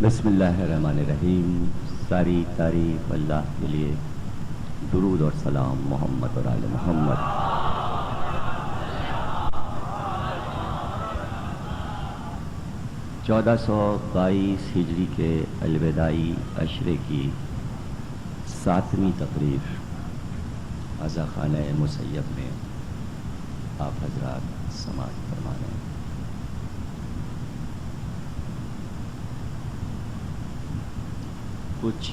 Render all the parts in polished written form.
بسم اللہ الرحمن الرحیم. ساری تعریف اللہ کے لیے. درود اور سلام محمد اور آل محمد. چودہ سو بائیس ہجری کے الوداعی عشرے کی 7ویں تقریر عزا خانہ مسیب میں آپ حضرات سماعت فرما رہے ہیں. کچھ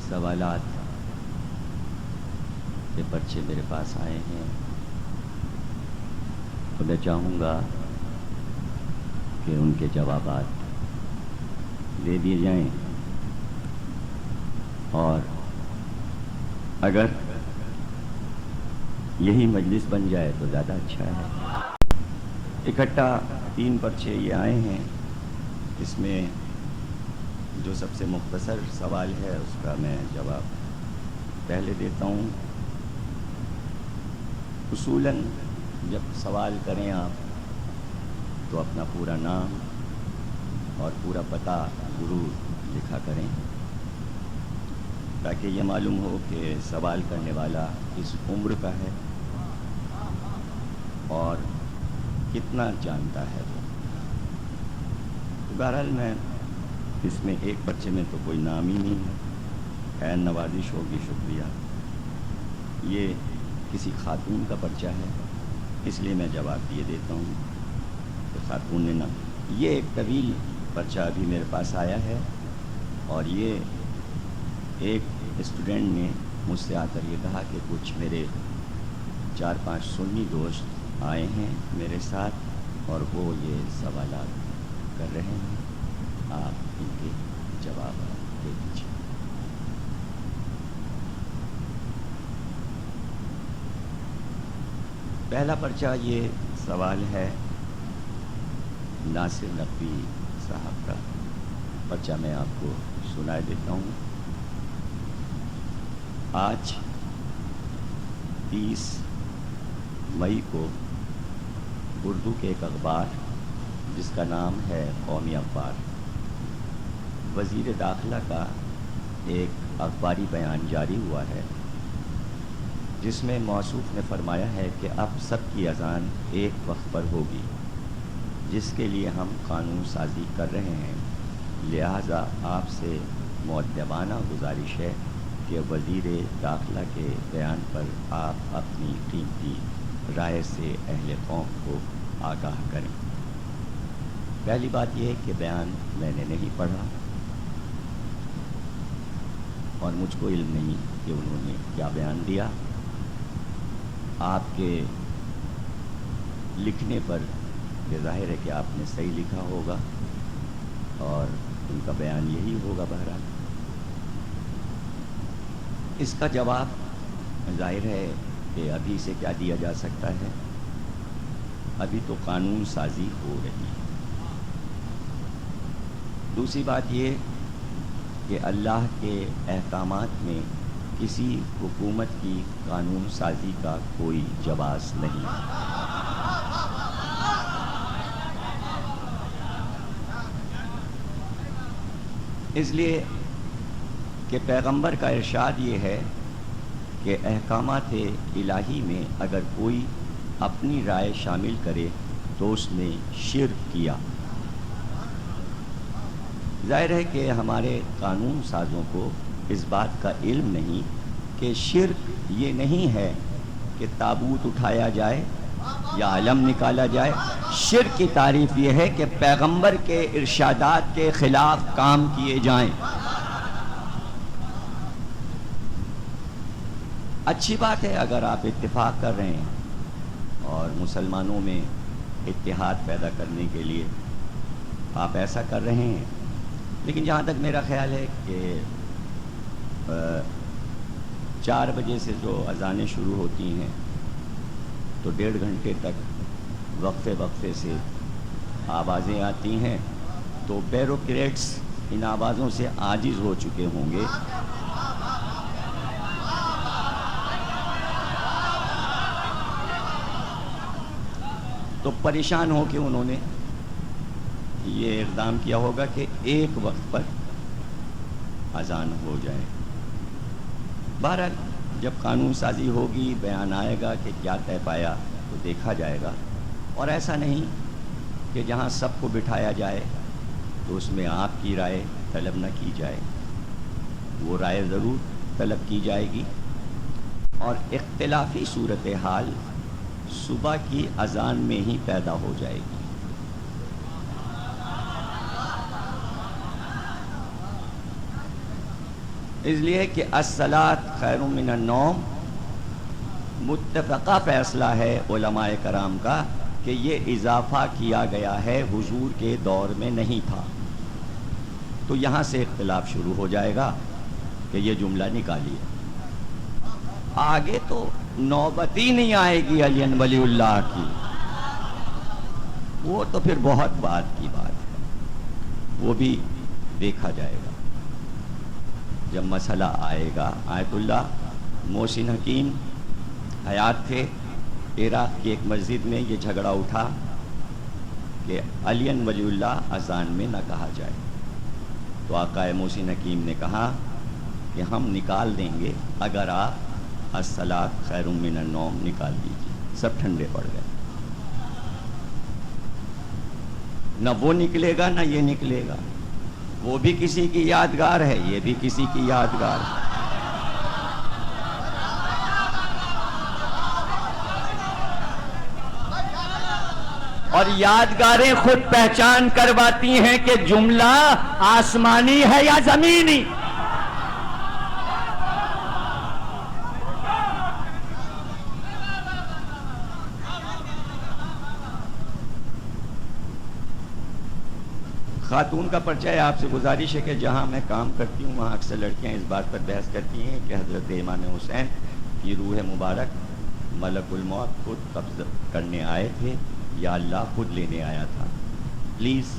سوالات کے پرچے میرے پاس آئے ہیں تو میں چاہوں گا کہ ان کے جوابات دے دیے جائیں، اور اگر یہی مجلس بن جائے تو زیادہ اچھا ہے. اکٹھا 3 پرچے یہ آئے ہیں. اس میں جو سب سے مختصر سوال ہے اس کا میں جواب پہلے دیتا ہوں. اصولاً جب سوال کریں آپ تو اپنا پورا نام اور پورا پتہ ضرور لکھا کریں تاکہ یہ معلوم ہو کہ سوال کرنے والا کس عمر کا ہے اور کتنا جانتا ہے وہ. بہرحال میں اس میں ایک پرچے میں تو کوئی نام ہی نہیں ہے. خیر نوازش ہوگی، شکریہ. یہ کسی خاتون کا پرچہ ہے، اس لیے میں جواب یہ دیتا ہوں کہ خاتون نے نام. یہ ایک طویل پرچہ ابھی میرے پاس آیا ہے، اور یہ ایک اسٹوڈنٹ نے مجھ سے آ کر یہ کہا کہ کچھ میرے 4-5 سنی دوست آئے ہیں میرے ساتھ اور وہ یہ سوالات کر رہے ہیں، آپ ان کے جواب دے دیجیے. پہلا پرچہ یہ سوال ہے ناصر نقوی صاحب کا. پرچہ میں آپ کو سنا دیتا ہوں. آج 30 مئی کو اردو کے ایک اخبار جس کا نام ہے قومی اخبار، وزیر داخلہ کا ایک اخباری بیان جاری ہوا ہے جس میں موصوف نے فرمایا ہے کہ اب سب کی اذان ایک وقت پر ہوگی، جس کے لیے ہم قانون سازی کر رہے ہیں. لہٰذا آپ سے مؤدبانہ گزارش ہے کہ وزیر داخلہ کے بیان پر آپ اپنی قیمتی رائے سے اہل قوم کو آگاہ کریں. پہلی بات یہ کہ بیان میں نے نہیں پڑھا اور مجھ کو علم نہیں کہ انہوں نے کیا بیان دیا. آپ کے لکھنے پر یہ ظاہر ہے کہ آپ نے صحیح لکھا ہوگا اور ان کا بیان یہی ہوگا. بہرحال اس کا جواب ظاہر ہے کہ ابھی سے کیا دیا جا سکتا ہے. ابھی تو قانون سازی ہو رہی ہے. دوسری بات یہ کہ اللہ کے احکامات میں کسی حکومت کی قانون سازی کا کوئی جواز نہیں. اس لیے کہ پیغمبر کا ارشاد یہ ہے کہ احکامات الہی میں اگر کوئی اپنی رائے شامل کرے تو اس نے شرک کیا. ظاہر ہے کہ ہمارے قانون سازوں کو اس بات کا علم نہیں کہ شرک یہ نہیں ہے کہ تابوت اٹھایا جائے یا علم نکالا جائے. شرک کی تعریف یہ ہے کہ پیغمبر کے ارشادات کے خلاف کام کیے جائیں. اچھی بات ہے اگر آپ اتفاق کر رہے ہیں اور مسلمانوں میں اتحاد پیدا کرنے کے لیے آپ ایسا کر رہے ہیں، لیکن جہاں تک میرا خیال ہے کہ 4 بجے سے جو اذانیں شروع ہوتی ہیں تو 1.5 گھنٹے تک وقفے سے آوازیں آتی ہیں، تو بیوروکریٹس ان آوازوں سے عاجز ہو چکے ہوں گے. تو پریشان ہو کے انہوں نے یہ اقدام کیا ہوگا کہ ایک وقت پر اذان ہو جائے. بہرحال جب قانون سازی ہوگی، بیان آئے گا کہ کیا طے پایا تو دیکھا جائے گا. اور ایسا نہیں کہ جہاں سب کو بٹھایا جائے تو اس میں آپ کی رائے طلب نہ کی جائے. وہ رائے ضرور طلب کی جائے گی. اور اختلافی صورتحال صبح کی اذان میں ہی پیدا ہو جائے گی. اس لیے کہ الصلاۃ خیر من النوم متفقہ فیصلہ ہے علماء کرام کا کہ یہ اضافہ کیا گیا ہے، حضور کے دور میں نہیں تھا. تو یہاں سے اختلاف شروع ہو جائے گا کہ یہ جملہ نکالیے. آگے تو نوبت ہی نہیں آئے گی علی ولی اللہ کی، وہ تو پھر بہت بعد کی بات ہے، وہ بھی دیکھا جائے گا جب مسئلہ آئے گا. آیت اللہ محسن حکیم حیات تھے. عراق کی ایک مسجد میں یہ جھگڑا اٹھا کہ علی ولی اللہ اذان میں نہ کہا جائے. تو آقا محسن حکیم نے کہا کہ ہم نکال دیں گے اگر آپ الصلاۃ خیر من النوم نکال دیجیے. سب ٹھنڈے پڑ گئے. نہ وہ نکلے گا نہ یہ نکلے گا. وہ بھی کسی کی یادگار ہے، یہ بھی کسی کی یادگار ہے. اور یادگاریں خود پہچان کرواتی ہیں کہ جملہ آسمانی ہے یا زمینی. خاتون کا پرچہ ہے. آپ سے گزارش ہے کہ جہاں میں کام کرتی ہوں وہاں اکثر لڑکیاں اس بات پر بحث کرتی ہیں کہ حضرت امام حسین کی روح مبارک ملک الموت خود قبض کرنے آئے تھے یا اللہ خود لینے آیا تھا. پلیز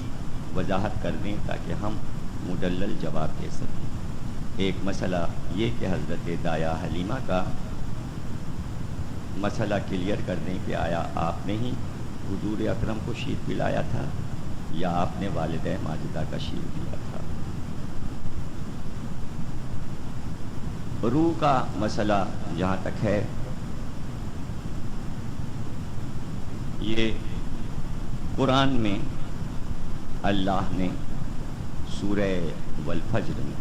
وضاحت کر دیں تاکہ ہم مدلل جواب دے سکیں. ایک مسئلہ یہ کہ حضرت دایا حلیمہ کا مسئلہ کلیئر کر دیں کہ آیا آپ نے ہی حضور اکرم کو شیر پلایا تھا یا آپ نے والدہ ماجدہ کا شیر پیا تھا. روح کا مسئلہ جہاں تک ہے، یہ قرآن میں اللہ نے سورہ والفجر میں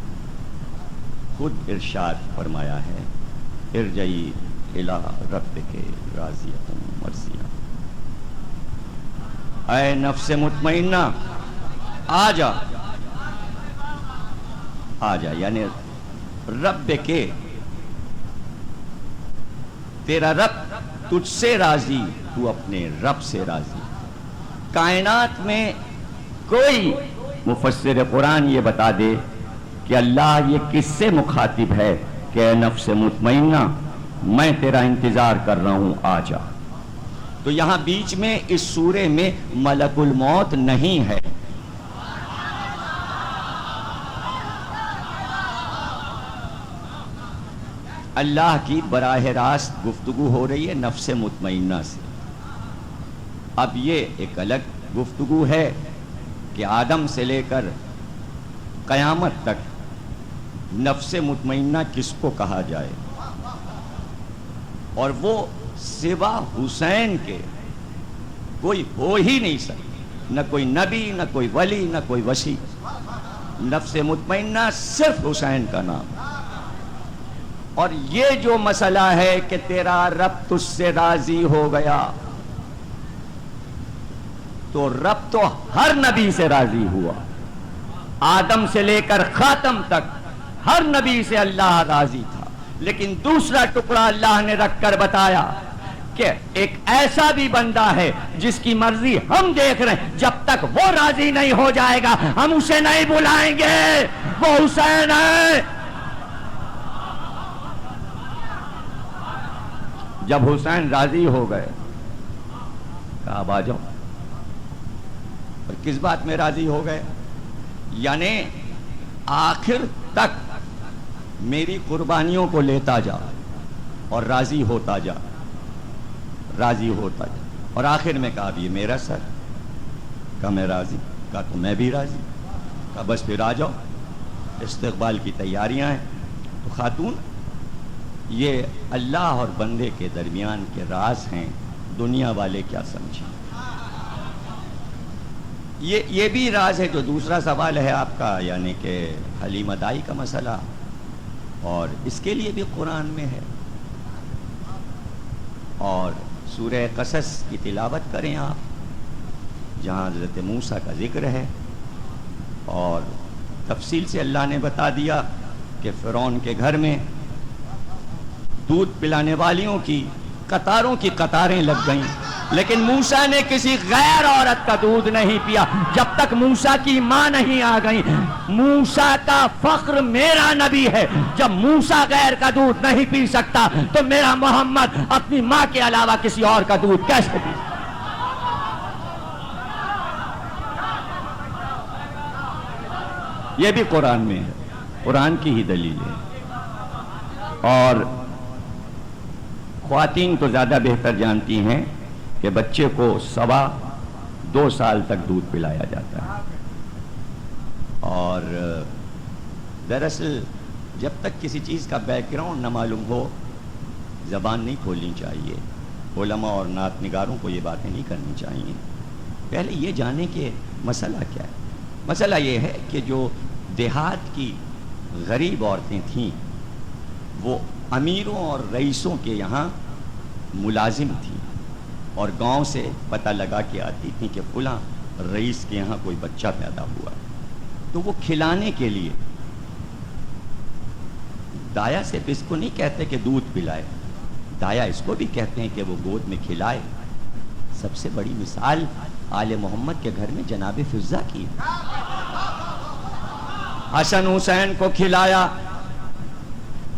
خود ارشاد فرمایا ہے، ارجعی الی ربک راضیۃ مرضیہ. اے نفس مطمئنہ آ جا، آ جا. یعنی رب کے، تیرا رب تجھ سے راضی، تو اپنے رب سے راضی. کائنات میں کوئی مفسر قرآن یہ بتا دے کہ اللہ یہ کس سے مخاطب ہے کہ اے نفس مطمئنہ میں تیرا انتظار کر رہا ہوں، آ جا. تو یہاں بیچ میں اس سورے میں ملک الموت نہیں ہے. اللہ کی براہ راست گفتگو ہو رہی ہے نفس مطمئنہ سے. اب یہ ایک الگ گفتگو ہے کہ آدم سے لے کر قیامت تک نفس مطمئنہ کس کو کہا جائے، اور وہ سوا حسین کے کوئی ہو ہی نہیں سکتا. نہ کوئی نبی، نہ کوئی ولی، نہ کوئی وصی. نفس مطمئنہ صرف حسین کا نام. اور یہ جو مسئلہ ہے کہ تیرا رب تجھ سے راضی ہو گیا، تو رب تو ہر نبی سے راضی ہوا. آدم سے لے کر خاتم تک ہر نبی سے اللہ راضی تھا. لیکن دوسرا ٹکڑا اللہ نے رکھ کر بتایا کہ ایک ایسا بھی بندہ ہے جس کی مرضی ہم دیکھ رہے ہیں، جب تک وہ راضی نہیں ہو جائے گا ہم اسے نہیں بلائیں گے. وہ حسین ہے. جب حسین راضی ہو گئے کہا اب آ جاؤ. اور کس بات میں راضی ہو گئے؟ یعنی آخر تک میری قربانیوں کو لیتا جا اور راضی ہوتا جا، راضی ہوتا جا. اور آخر میں کہا اب یہ میرا سر، کہا میں راضی. کہا تو میں بھی راضی. کہا بس پھر آ جاؤ, استقبال کی تیاریاں ہیں. تو خاتون, یہ اللہ اور بندے کے درمیان کے راز ہیں, دنیا والے کیا سمجھیں. یہ بھی راز ہے. جو دوسرا سوال ہے آپ کا, یعنی کہ حلیمہ دائی کا مسئلہ, اور اس کے لیے بھی قرآن میں ہے. اور سورہ قصص کی تلاوت کریں آپ, جہاں حضرت موسیٰ کا ذکر ہے, اور تفصیل سے اللہ نے بتا دیا کہ فرعون کے گھر میں دودھ پلانے والیوں کی قطاروں کی قطاریں لگ گئیں, لیکن موسیٰ نے کسی غیر عورت کا دودھ نہیں پیا جب تک موسیٰ کی ماں نہیں آ گئی. موسیٰ کا فخر میرا نبی ہے. جب موسیٰ غیر کا دودھ نہیں پی سکتا تو میرا محمد اپنی ماں کے علاوہ کسی اور کا دودھ کیسے پی سکتا؟ یہ بھی قرآن میں ہے, قرآن کی ہی دلیل ہے. اور خواتین تو زیادہ بہتر جانتی ہیں کہ بچے کو 2.25 سال تک دودھ پلایا جاتا ہے. اور دراصل جب تک کسی چیز کا بیک گراؤنڈ نہ معلوم ہو, زبان نہیں کھولنی چاہیے. علماء اور نعت نگاروں کو یہ باتیں نہیں کرنی چاہیے. پہلے یہ جانیں کہ مسئلہ کیا ہے. مسئلہ یہ ہے کہ جو دیہات کی غریب عورتیں تھیں وہ امیروں اور رئیسوں کے یہاں ملازم تھیں, اور گاؤں سے پتہ لگا کے آتی تھیں کہ فلاں رئیس کے یہاں کوئی بچہ پیدا ہوا, تو وہ کھلانے کے لیے دایا صرف اس کو نہیں کہتے کہ دودھ پلائے, دایا اس کو بھی کہتے ہیں کہ وہ گود میں کھلائے. سب سے بڑی مثال آل محمد کے گھر میں جناب فضہ کی. حسن حسین کو کھلایا,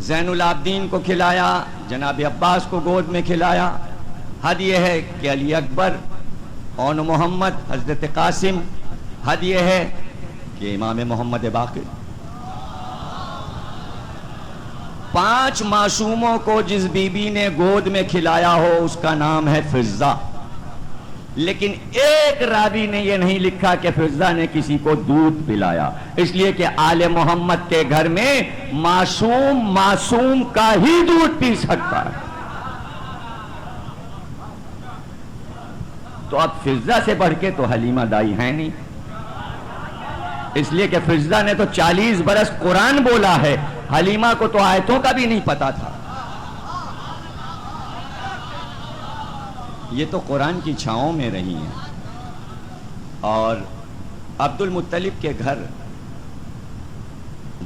زین العابدین کو کھلایا, جناب عباس کو گود میں کھلایا. حد یہ ہے کہ علی اکبر, اون محمد, حضرت قاسم. حد یہ ہے کہ امام محمد باقر. 5 معصوموں کو جس بی بی نے گود میں کھلایا ہو اس کا نام ہے فضہ. لیکن ایک راوی نے یہ نہیں لکھا کہ فضہ نے کسی کو دودھ پلایا, اس لیے کہ آل محمد کے گھر میں معصوم کا ہی دودھ پی سکتا ہے. تو اب فضہ سے بڑھ کے تو حلیمہ دائی ہے نہیں, اس لیے کہ فضہ نے تو 40 برس قرآن بولا ہے, حلیمہ کو تو آیتوں کا بھی نہیں پتا تھا. یہ تو قرآن کی چھاؤں میں رہی ہیں. اور عبد المطلب کے گھر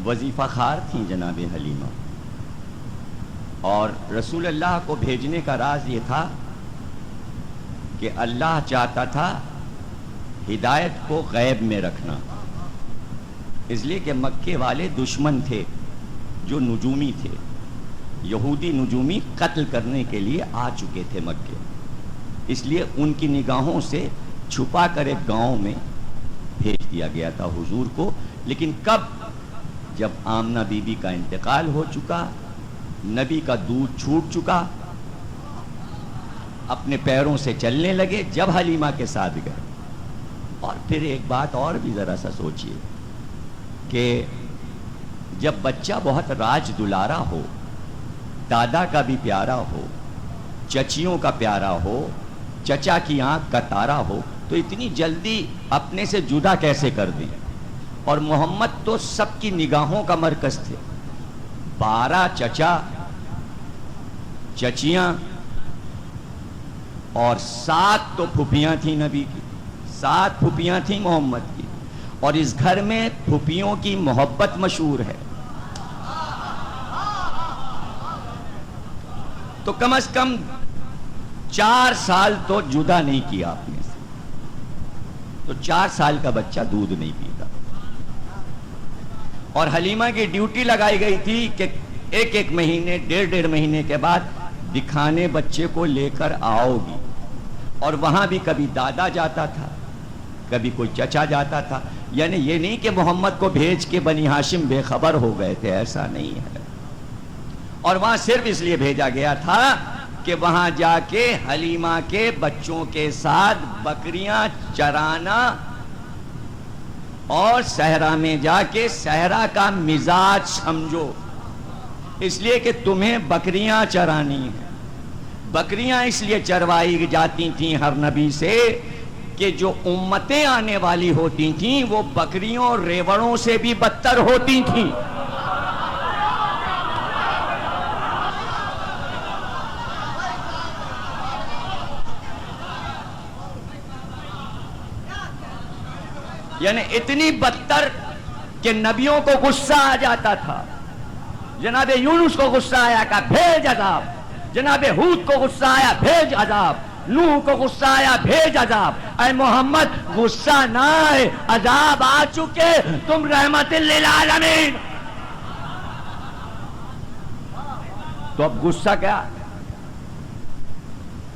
وظیفہ خوار تھیں جناب حلیمہ, اور رسول اللہ کو بھیجنے کا راز یہ تھا کہ اللہ چاہتا تھا ہدایت کو غیب میں رکھنا, اس لیے کہ مکے والے دشمن تھے جو نجومی تھے, یہودی نجومی قتل کرنے کے لیے آ چکے تھے مکے, اس لیے ان کی نگاہوں سے چھپا کر ایک گاؤں میں بھیج دیا گیا تھا حضور کو. لیکن کب؟ جب آمنہ بی بی کا انتقال ہو چکا, نبی کا دودھ چھوٹ چکا, اپنے پیروں سے چلنے لگے, جب حلیمہ کے ساتھ گئے. اور پھر ایک بات اور بھی ذرا سا سوچئے کہ جب بچہ بہت راج دلارا ہو, دادا کا بھی پیارا ہو, چچیوں کا پیارا ہو, چچا کی آنکھ کا تارا ہو, تو اتنی جلدی اپنے سے جدا کیسے کر دیں؟ اور محمد تو سب کی نگاہوں کا مرکز تھے. 12 چچا, چچیاں, اور 7 تو پھوپھیاں تھیں نبی کی, 7 پھوپھیاں تھیں محمد کی. اور اس گھر میں پھوپھیوں کی محبت مشہور ہے. تو کم از کم 4 سال تو جدا نہیں کیا آپ نے سے, تو 4 سال کا بچہ دودھ نہیں پیتا. اور حلیمہ کی ڈیوٹی لگائی گئی تھی کہ 1 مہینے 1.5 مہینے کے بعد دکھانے بچے کو لے کر آؤ گی. اور وہاں بھی کبھی دادا جاتا تھا, کبھی کوئی چچا جاتا تھا. یعنی یہ نہیں کہ محمد کو بھیج کے بنی ہاشم بے خبر ہو گئے تھے, ایسا نہیں ہے. اور وہاں صرف اس لیے بھیجا گیا تھا کہ وہاں جا کے حلیمہ کے بچوں کے ساتھ بکریاں چرانا اور صحرا میں جا کے صحرا کا مزاج سمجھو، اس لیے کہ تمہیں بکریاں چرانی ہیں۔ بکریاں اس لیے چروائی جاتی تھیں ہر نبی سے کہ جو امتیں آنے والی ہوتی تھیں وہ بکریوں اور ریوڑوں سے بھی بدتر ہوتی تھیں۔ یعنی اتنی بدتر کہ نبیوں کو غصہ آ جاتا تھا۔ جناب یونس کو غصہ آیا کہ بھیج عذاب، جناب ہود کو غصہ آیا بھیج عذاب، نوح کو غصہ آیا بھیج عذاب۔ اے محمد غصہ نہ آئے، عذاب آ چکے، تم رحمت للعالمین۔ تو اب غصہ کیا؟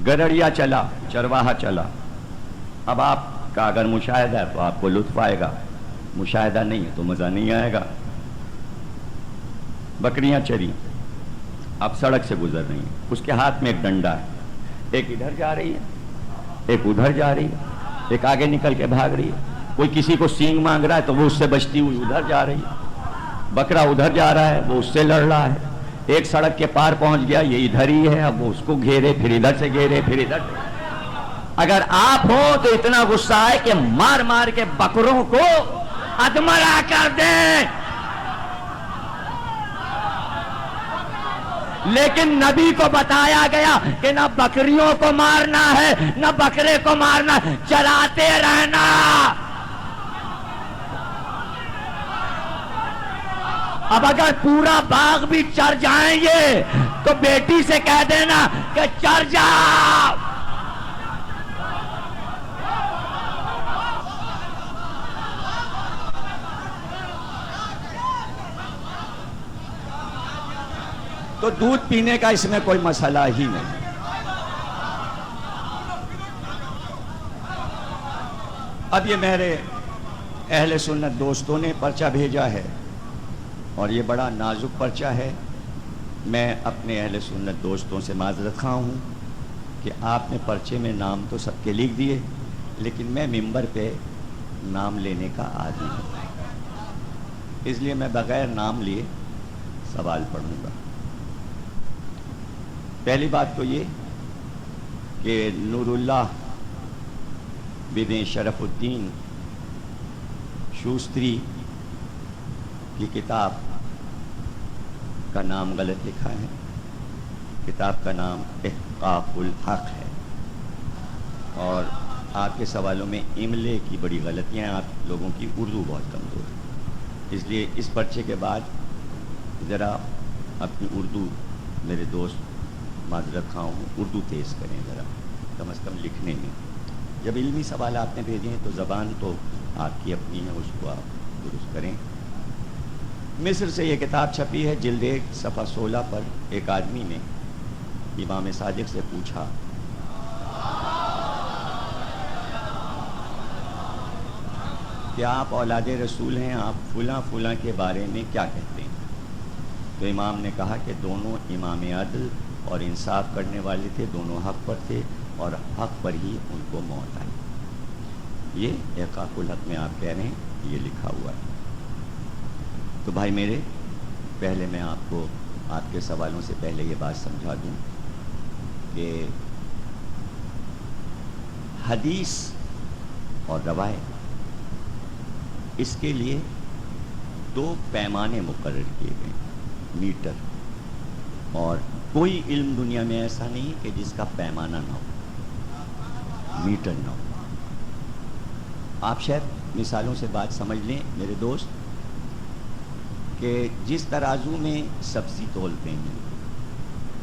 گرڑیا چلا، چرواہا چلا۔ اب آپ کا اگر مشاہدہ ہے تو آپ کو لطف آئے گا، مشاہدہ نہیں ہے تو مزہ نہیں آئے گا۔ بکریاں چری، اب سڑک سے گزر رہی ہیں، اس کے ہاتھ میں ایک ڈنڈا ہے، ایک ادھر جا رہی ہے، ایک ادھر جا رہی ہے، ایک آگے نکل کے بھاگ رہی ہے۔ کوئی کسی کو سینگ مانگ رہا ہے تو وہ اس سے بچتی ہوئی ادھر جا رہی ہے، بکرا ادھر جا رہا ہے وہ اس سے لڑ رہا ہے۔ ایک سڑک کے پار پہنچ گیا، یہ ادھر ہی ہے، اب وہ اس کو گھیرے، پھر ادھر سے گھیرے، پھر ادھر سے۔ اگر آپ ہو تو اتنا غصہ آئے کہ مار مار کے بکروں کو ادمرا کر دیں۔ لیکن نبی کو بتایا گیا کہ نہ بکریوں کو مارنا ہے نہ بکرے کو مارنا، چلاتے رہنا۔ اب اگر پورا باغ بھی چر جائیں گے تو بیٹی سے کہہ دینا کہ چر جاؤ۔ تو دودھ پینے کا اس میں کوئی مسئلہ ہی نہیں۔ اب یہ میرے اہل سنت دوستوں نے پرچہ بھیجا ہے اور یہ بڑا نازک پرچہ ہے۔ میں اپنے اہل سنت دوستوں سے معذرت خواہ ہوں کہ آپ نے پرچے میں نام تو سب کے لکھ دیے، لیکن میں ممبر پہ نام لینے کا عادی ہوں، اس لیے میں بغیر نام لیے سوال پڑھوں گا۔ پہلی بات تو یہ کہ نور اللہ بن شرف الدین شوستری کی کتاب کا نام غلط لکھا ہے۔ کتاب کا نام احقاق الحق ہے، اور آپ کے سوالوں میں املے کی بڑی غلطیاں ہیں، آپ لوگوں کی اردو بہت کمزور ہے، اس لیے اس پرچے کے بعد ذرا اپنی اردو، میرے دوست معذرت خواہ ہوں، اردو تیز کریں ذرا، کم از کم لکھنے میں۔ جب علمی سوال آپ نے بھیجے ہیں تو زبان تو آپ کی اپنی ہے، اس کو آپ درست کریں۔ مصر سے یہ کتاب چھپی ہے، جلد 1 صفحہ 16 پر ایک آدمی نے امام صادق سے پوچھا کہ آپ اولاد رسول ہیں، آپ فلاں فلاں کے بارے میں کیا کہتے ہیں؟ تو امام نے کہا کہ دونوں امام عدل اور انصاف کرنے والے تھے، دونوں حق پر تھے اور حق پر ہی ان کو موت آئی۔ یہ احقاق الحق میں آپ کہہ رہے ہیں، یہ لکھا ہوا ہے۔ تو بھائی میرے، پہلے میں آپ کو آپ کے سوالوں سے پہلے یہ بات سمجھا دوں کہ حدیث اور روایت، اس کے لیے 2 پیمانے مقرر کیے گئے، میٹر، اور کوئی علم دنیا میں ایسا نہیں کہ جس کا پیمانہ نہ ہو، میٹر نہ ہو۔ آپ شاید مثالوں سے بات سمجھ لیں میرے دوست، کہ جس ترازو میں سبزی تولتے ہیں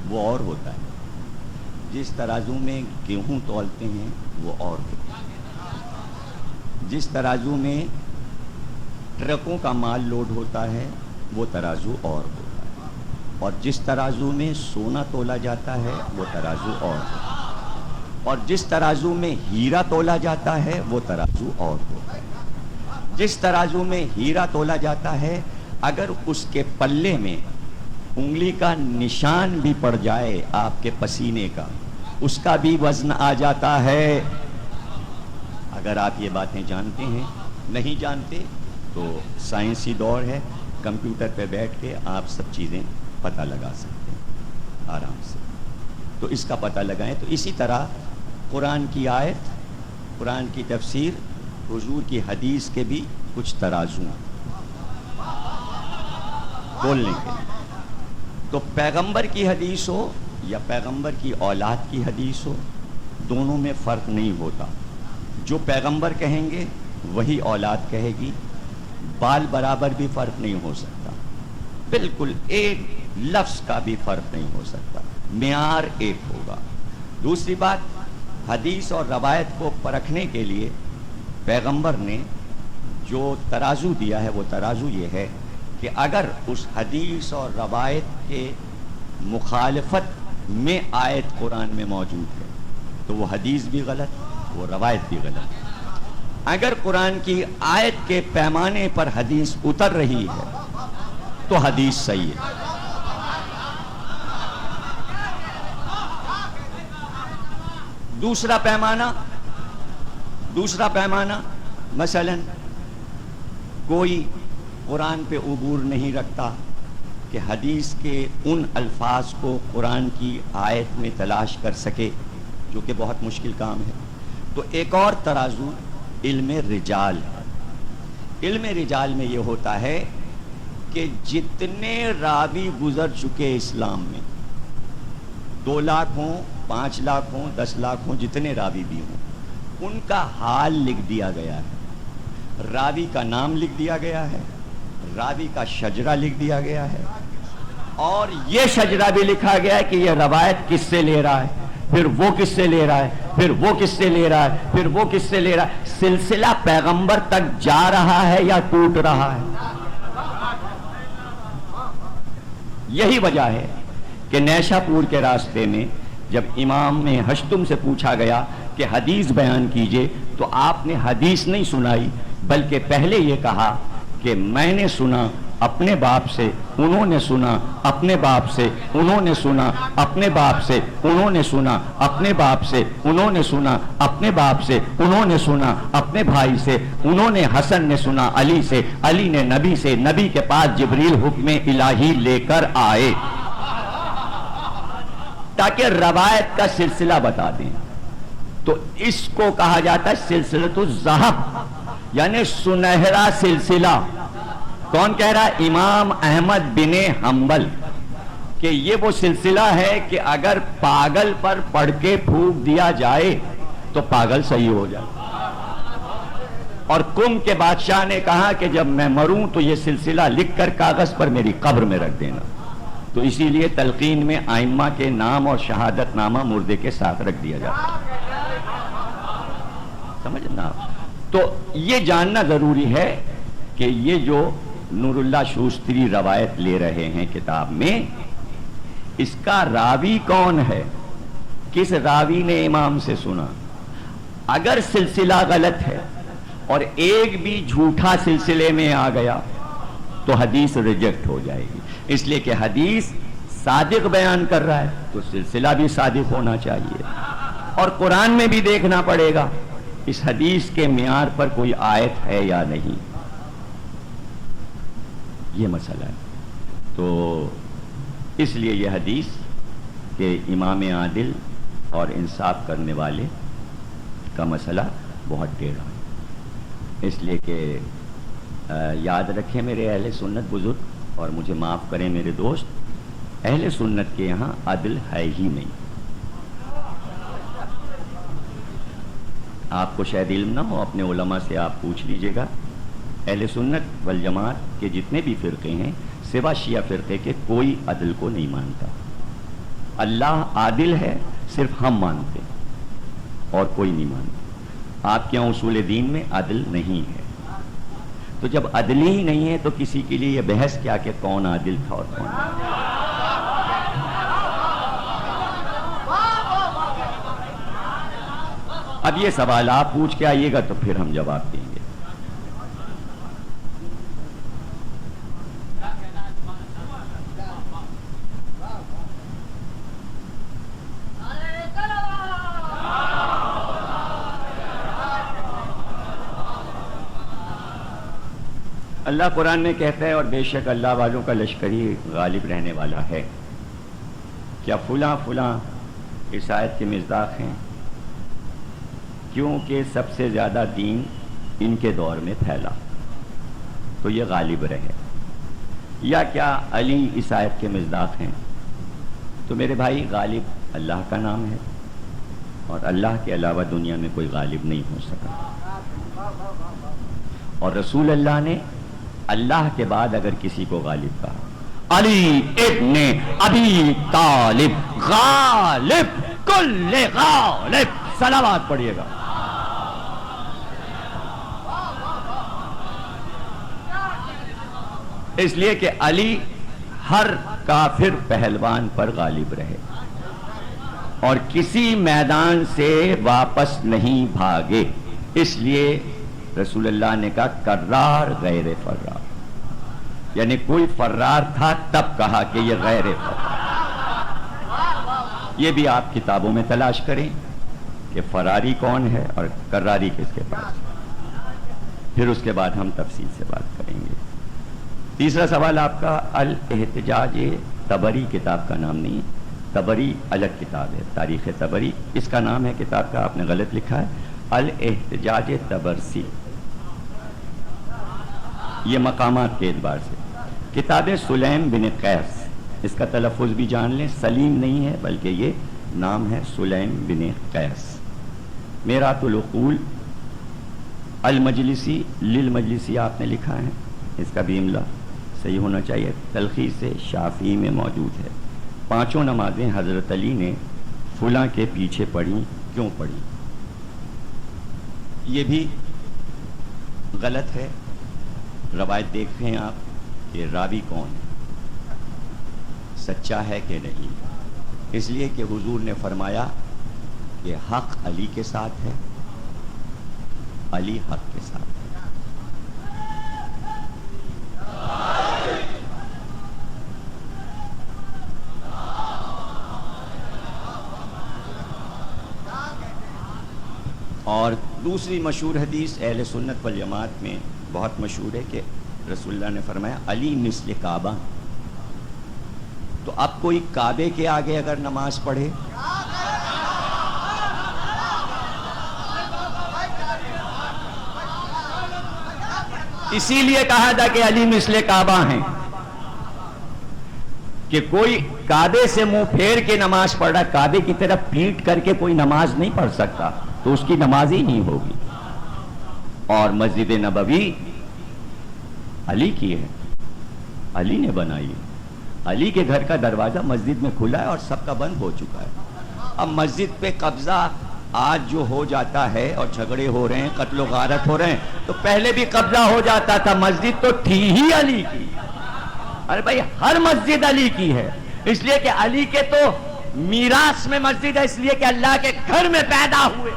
وہ اور ہوتا ہے، جس ترازو میں گیہوں تولتے ہیں وہ اور ہوتا ہے، جس ترازو میں ٹرکوں کا مال لوڈ ہوتا ہے وہ ترازو اور ہوتا ہے، اور جس ترازو میں سونا تولا جاتا ہے وہ ترازو اور ہوتا ہے، اور جس ترازو میں ہیرا تولا جاتا ہے وہ ترازو اور ہوتا ہے۔ جس ترازو میں ہیرا تولا جاتا ہے، اگر اس کے پلے میں انگلی کا نشان بھی پڑ جائے آپ کے پسینے کا، اس کا بھی وزن آ جاتا ہے۔ اگر آپ یہ باتیں جانتے ہیں، نہیں جانتے تو سائنسی دور ہے، کمپیوٹر پہ بیٹھ کے آپ سب چیزیں پتہ لگا سکتے ہیں آرام سے، تو اس کا پتہ لگائیں۔ تو اسی طرح قرآن کی آیت، قرآن کی تفسیر، حضور کی حدیث کے بھی کچھ ترازو بولنے کے لیے۔ تو پیغمبر کی حدیث ہو یا پیغمبر کی اولاد کی حدیث ہو، دونوں میں فرق نہیں ہوتا۔ جو پیغمبر کہیں گے وہی اولاد کہے گی، بال برابر بھی فرق نہیں ہو سکتا، بالکل ایک لفظ کا بھی فرق نہیں ہو سکتا، معیار ایک ہوگا۔ دوسری بات، حدیث اور روایت کو پرکھنے کے لیے پیغمبر نے جو ترازو دیا ہے وہ ترازو یہ ہے کہ اگر اس حدیث اور روایت کے مخالفت میں آیت قرآن میں موجود ہے تو وہ حدیث بھی غلط، وہ روایت بھی غلط۔ اگر قرآن کی آیت کے پیمانے پر حدیث اتر رہی ہے تو حدیث صحیح ہے۔ دوسرا پیمانہ مثلا کوئی قرآن پہ عبور نہیں رکھتا کہ حدیث کے ان الفاظ کو قرآن کی آیت میں تلاش کر سکے، جو کہ بہت مشکل کام ہے، تو ایک اور ترازو علم رجال ہے۔ علم رجال میں یہ ہوتا ہے کہ جتنے راوی گزر چکے اسلام میں، 2 لاکھ ہوں، 5 لاکھ ہوں، 10 لاکھ ہوں، جتنے راوی بھی ہوں، ان کا حال لکھ دیا گیا ہے، راوی کا نام لکھ دیا گیا ہے، راوی کا شجرہ لکھ دیا گیا ہے، اور یہ شجرہ بھی لکھا گیا ہے کہ یہ روایت کس سے لے رہا ہے، پھر وہ کس سے لے رہا ہے، پھر وہ کس سے لے رہا ہے، پھر وہ کس سے لے رہا ہے، سلسلہ پیغمبر تک جا رہا ہے یا ٹوٹ رہا ہے۔ یہی وجہ ہے کہ نیشا پور کے راستے میں جب امام ہشتم سے پوچھا گیا کہ حدیث بیان کیجئے تو آپ نے حدیث نہیں سنائی، بلکہ پہلے یہ کہا کہ میں نے سنا اپنے باپ سے، انہوں نے سنا اپنے باپ سے، انہوں نے سنا اپنے باپ سے، انہوں نے سنا اپنے باپ سے، انہوں نے سنا اپنے باپ سے، انہوں نے سنا اپنے بھائی سے، انہوں نے حسن نے سنا علی سے، علی نے نبی سے، نبی کے پاس جبریل حکم الہی لے کر آئے، تاکہ روایت کا سلسلہ بتا دیں۔ تو اس کو کہا جاتا ہے سلسلۃ الذہب، یعنی سنہرا سلسلہ۔ کون کہہ رہا ہے؟ امام احمد بن حنبل، کہ یہ وہ سلسلہ ہے کہ اگر پاگل پر پڑھ کے پھونک دیا جائے تو پاگل صحیح ہو جائے۔ اور کم کے بادشاہ نے کہا کہ جب میں مروں تو یہ سلسلہ لکھ کر کاغذ پر میری قبر میں رکھ دینا، تو اسی لیے تلقین میں ائمہ کے نام اور شہادت نامہ مردے کے ساتھ رکھ دیا جاتا ہے۔ سمجھنا؟ تو یہ جاننا ضروری ہے کہ یہ جو نور اللہ شوستری روایت لے رہے ہیں کتاب میں، اس کا راوی کون ہے، کس راوی نے امام سے سنا۔ اگر سلسلہ غلط ہے اور ایک بھی جھوٹا سلسلے میں آ گیا تو حدیث ریجیکٹ ہو جائے گی، اس لیے کہ حدیث صادق بیان کر رہا ہے تو سلسلہ بھی صادق ہونا چاہیے، اور قرآن میں بھی دیکھنا پڑے گا اس حدیث کے معیار پر کوئی آیت ہے یا نہیں، یہ مسئلہ ہے۔ تو اس لیے یہ حدیث کہ امام عادل اور انصاف کرنے والے کا مسئلہ بہت ٹیڑھا ہے، اس لیے کہ یاد رکھیں میرے اہل سنت بزرگ، اور مجھے معاف کریں میرے دوست، اہل سنت کے یہاں عدل ہے ہی نہیں۔ آپ کو شاید علم نہ ہو، اپنے علماء سے آپ پوچھ لیجئے گا، اہل سنت والجماعت کے جتنے بھی فرقے ہیں سوا شیعہ فرقے کے، کوئی عدل کو نہیں مانتا۔ اللہ عادل ہے، صرف ہم مانتے ہیں اور کوئی نہیں مانتا۔ آپ کے یہاں اصول دین میں عدل نہیں ہے، تو جب عدل ہی نہیں ہے تو کسی کے لیے یہ بحث کیا کہ کون عادل تھا اور کون نہیں۔ اب یہ سوال آپ پوچھ کے آئیے گا تو پھر ہم جواب دیں گے۔ اللہ قرآن میں کہتا ہے اور بے شک اللہ والوں کا لشکر ہی غالب رہنے والا ہے. کیا فلاں فلاں اس آیت کے مصداق ہیں؟ کیونکہ سب سے زیادہ دین ان کے دور میں پھیلا تو یہ غالب رہے. یا کیا علی اس آیت کے مصداق ہیں؟ تو میرے بھائی غالب اللہ کا نام ہے اور اللہ کے علاوہ دنیا میں کوئی غالب نہیں ہو سکا. اور رسول اللہ نے اللہ کے بعد اگر کسی کو غالب کہا، علی ابن ابی طالب غالب کل غالب. صلوات پڑھیے گا. اس لیے کہ علی ہر کافر پہلوان پر غالب رہے اور کسی میدان سے واپس نہیں بھاگے. اس لیے رسول اللہ نے کہا کرار غیر فرار، یعنی کوئی فرار تھا تب کہا کہ یہ غیر فرار. یہ بھی آپ کتابوں میں تلاش کریں کہ فراری کون ہے اور کراری کس کے پاس. پھر اس کے بعد ہم تفصیل سے بات کریں گے. تیسرا سوال آپ کا الاحتجاج طبری کتاب کا نام نہیں ہے، طبری الگ کتاب ہے، تاریخ طبری اس کا نام ہے کتاب کا، آپ نے غلط لکھا ہے. الاحتجاج طبرسی یہ مقامات کے اعتبار سے. کتاب سلیم بن قیس، اس کا تلفظ بھی جان لیں، سلیم نہیں ہے بلکہ یہ نام ہے سلیم بن قیس. میرات العقول المجلسی للمجلسی آپ نے لکھا ہے، اس کا بھی املا صحیح ہونا چاہیے. تلخیص شافعی میں موجود ہے. پانچوں نمازیں حضرت علی نے فلاں کے پیچھے پڑھی، کیوں پڑھی؟ یہ بھی غلط ہے. روایت دیکھیں آپ کہ راوی کون ہے، سچا ہے کہ نہیں. اس لیے کہ حضور نے فرمایا کہ حق علی کے ساتھ ہے، علی حق کے ساتھ ہے. اور دوسری مشہور حدیث اہل سنت والجماعت میں بہت مشہور ہے کہ رسول اللہ نے فرمایا علی مثل کعبہ. تو اب کوئی کعبے کے آگے اگر نماز پڑھے اسی لیے کہا تھا کہ علی مثل کعبہ ہیں کہ کوئی کعبے سے منہ پھیر کے نماز پڑھ رہا، کعبے کی طرف پیٹ کر کے کوئی نماز نہیں پڑھ سکتا تو اس کی نماز ہی نہیں ہوگی. اور مسجد نبوی علی کی ہے، علی نے بنائی ہے. علی کے گھر کا دروازہ مسجد میں کھلا ہے اور سب کا بند ہو چکا ہے. اب مسجد پہ قبضہ آج جو ہو جاتا ہے اور جھگڑے ہو رہے ہیں، قتل و غارت ہو رہے ہیں، تو پہلے بھی قبضہ ہو جاتا تھا. مسجد تو تھی ہی علی کی. ارے بھائی ہر مسجد علی کی ہے، اس لیے کہ علی کے تو میراث میں مسجد ہے، اس لیے کہ اللہ کے گھر میں پیدا ہوئے.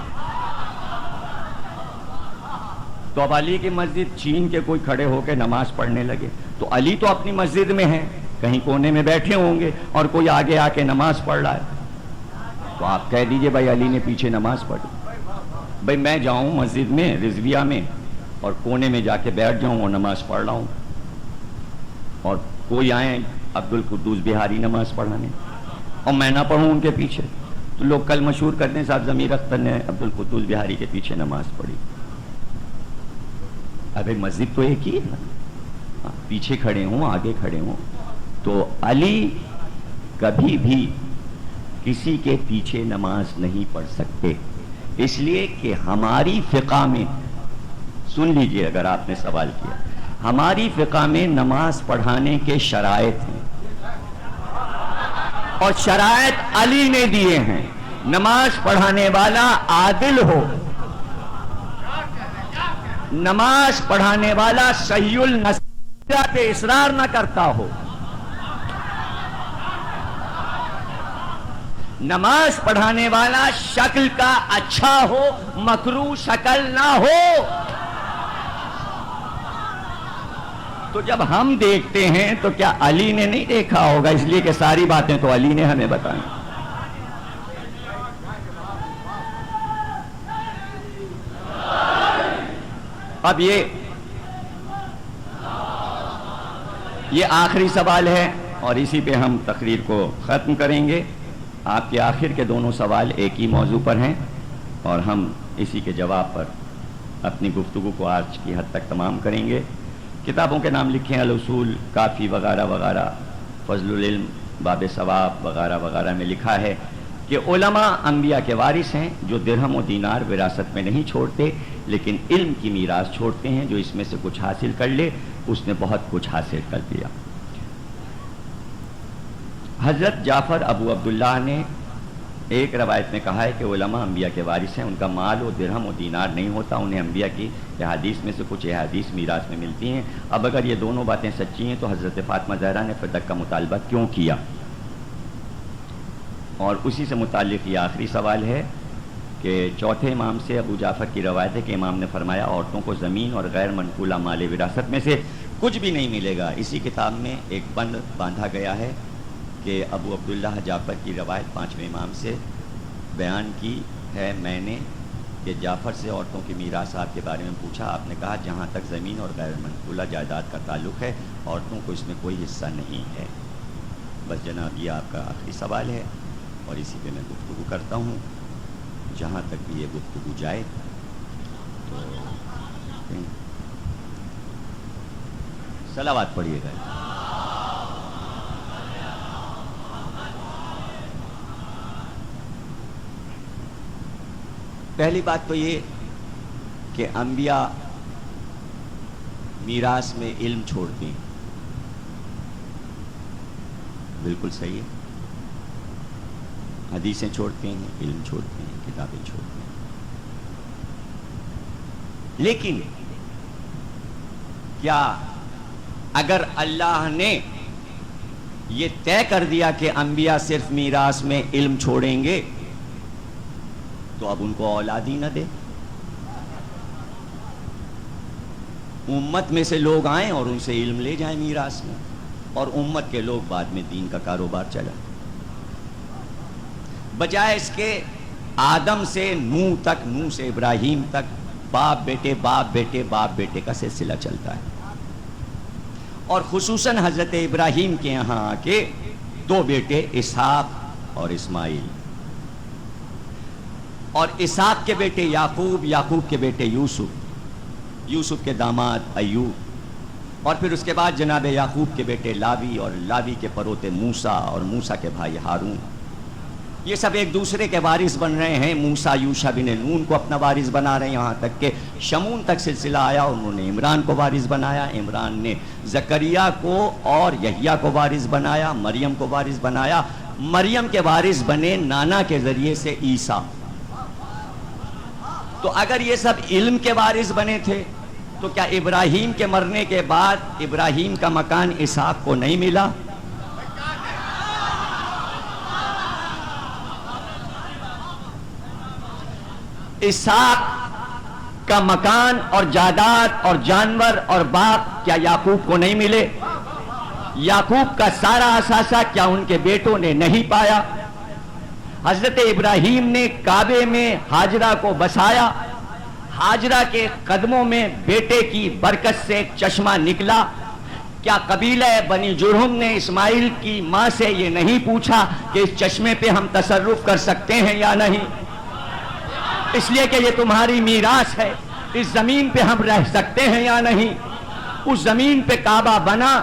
تو اب علی کی مسجد چھین کے کوئی کھڑے ہو کے نماز پڑھنے لگے تو علی تو اپنی مسجد میں ہیں، کہیں کونے میں بیٹھے ہوں گے اور کوئی آگے آ کے نماز پڑھ رہا ہے تو آپ کہہ دیجئے بھائی علی نے پیچھے نماز پڑھی. بھائی میں جاؤں مسجد میں رضویہ میں اور کونے میں جا کے بیٹھ جاؤں اور نماز پڑھ رہا ہوں اور کوئی آئیں عبد القدوس بہاری نماز پڑھانے اور میں نہ پڑھوں ان کے پیچھے تو لوگ کل مشہور کرتے ہیں صاحب ضمیر اختر نے عبد القدوس بہاری کے پیچھے نماز پڑھی. ابھی مسجد تو ایک ہی ہے، پیچھے کھڑے ہوں آگے کھڑے ہوں. تو علی کبھی بھی کسی کے پیچھے نماز نہیں پڑھ سکتے، اس لیے کہ ہماری فقہ میں سن لیجئے، اگر آپ نے سوال کیا، ہماری فقہ میں نماز پڑھانے کے شرائط ہیں اور شرائط علی نے دیے ہیں. نماز پڑھانے والا عادل ہو، نماز پڑھانے والا صحیح النصیحہ پہ اصرار نہ کرتا ہو، نماز پڑھانے والا شکل کا اچھا ہو، مکروہ شکل نہ ہو. تو جب ہم دیکھتے ہیں تو کیا علی نے نہیں دیکھا ہوگا؟ اس لیے کہ ساری باتیں تو علی نے ہمیں بتائیں. اب یہ یہ آخری سوال ہے اور اسی پہ ہم تقریر کو ختم کریں گے. آپ کے آخر کے دونوں سوال ایک ہی موضوع پر ہیں اور ہم اسی کے جواب پر اپنی گفتگو کو آج کی حد تک تمام کریں گے. کتابوں کے نام لکھیں، الاصول، کافی وغیرہ وغیرہ، فضل العلم، باب ثواب وغیرہ وغیرہ میں لکھا ہے کہ علماء انبیاء کے وارث ہیں جو درہم و دینار وراثت میں نہیں چھوڑتے لیکن علم کی میراث چھوڑتے ہیں. جو اس میں سے کچھ حاصل کر لے اس نے بہت کچھ حاصل کر دیا. حضرت جعفر ابو عبداللہ نے ایک روایت میں کہا ہے کہ علماء انبیاء کے وارث ہیں، ان کا مال و درہم و دینار نہیں ہوتا، انہیں انبیاء کی احادیث میں سے کچھ احادیث میراث میں ملتی ہیں. اب اگر یہ دونوں باتیں سچی ہیں تو حضرت فاطمہ زہرا نے فدق کا مطالبہ کیوں کیا؟ اور اسی سے متعلق یہ آخری سوال ہے کہ چوتھے امام سے ابو جعفر کی روایت ہے کہ امام نے فرمایا عورتوں کو زمین اور غیر منقولہ مال وراثت میں سے کچھ بھی نہیں ملے گا. اسی کتاب میں ایک بند باندھا گیا ہے کہ ابو عبداللہ جعفر کی روایت پانچویں امام سے بیان کی ہے میں نے کہ جعفر سے عورتوں کی میراث آپ کے بارے میں پوچھا، آپ نے کہا جہاں تک زمین اور غیر منقولہ جائیداد کا تعلق ہے عورتوں کو اس میں کوئی حصہ نہیں ہے. بس جناب یہ آپ کا آخری سوال ہے اور اسی پہ میں گفتگو کرتا ہوں. جہاں تک بھی یہ گفتگو جائے تو صلوات پڑھیے گا. پہلی بات تو یہ کہ انبیاء میراث میں علم چھوڑتے ہیں، بالکل صحیح ہے. حدیثیں چھوڑتے ہیں، علم چھوڑتے ہیں، کتابیں چھوڑتے ہیں. لیکن کیا اگر اللہ نے یہ طے کر دیا کہ انبیاء صرف میراث میں علم چھوڑیں گے تو اب ان کو اولاد ہی نہ دے؟ امت میں سے لوگ آئیں اور ان سے علم لے جائیں میراث میں اور امت کے لوگ بعد میں دین کا کاروبار چلا. بجائے اس کے آدم سے نوح تک، نوح سے ابراہیم تک باپ بیٹے باپ بیٹے باپ بیٹے کا سلسلہ چلتا ہے. اور خصوصاً حضرت ابراہیم کے یہاں آ کے دو بیٹے اسحاق اور اسماعیل، اور اسحاق کے بیٹے یعقوب، یعقوب کے بیٹے یوسف، یوسف کے داماد ایوب، اور پھر اس کے بعد جناب یعقوب کے بیٹے لاوی، اور لاوی کے پروتے موسیٰ، اور موسیٰ کے بھائی ہارون. یہ سب ایک دوسرے کے وارث بن رہے ہیں. موسیٰ یوشع بن نون کو اپنا وارث بنا رہے ہیں، یہاں تک کہ شمون تک سلسلہ آیا، انہوں نے عمران کو وارث بنایا، عمران نے زکریا کو اور یحییٰ کو وارث بنایا، مریم کو وارث بنایا. مریم کے وارث بنے نانا کے ذریعے سے عیسیٰ. تو اگر یہ سب علم کے وارث بنے تھے تو کیا ابراہیم کے مرنے کے بعد ابراہیم کا مکان اسحاق کو نہیں ملا؟ اسحاق کا مکان اور جائیداد اور جانور اور باغ کیا یعقوب کو نہیں ملے؟ یعقوب کا سارا اثاثہ کیا ان کے بیٹوں نے نہیں پایا؟ حضرت ابراہیم نے کعبے میں حاجرہ کو بسایا، حاجرہ کے قدموں میں بیٹے کی برکت سے ایک چشمہ نکلا. کیا قبیلہ بنی جرہم نے اسماعیل کی ماں سے یہ نہیں پوچھا کہ اس چشمے پہ ہم تصرف کر سکتے ہیں یا نہیں؟ اس لیے کہ یہ تمہاری میراث ہے، اس زمین پہ ہم رہ سکتے ہیں یا نہیں؟ اس زمین پہ کعبہ بنا،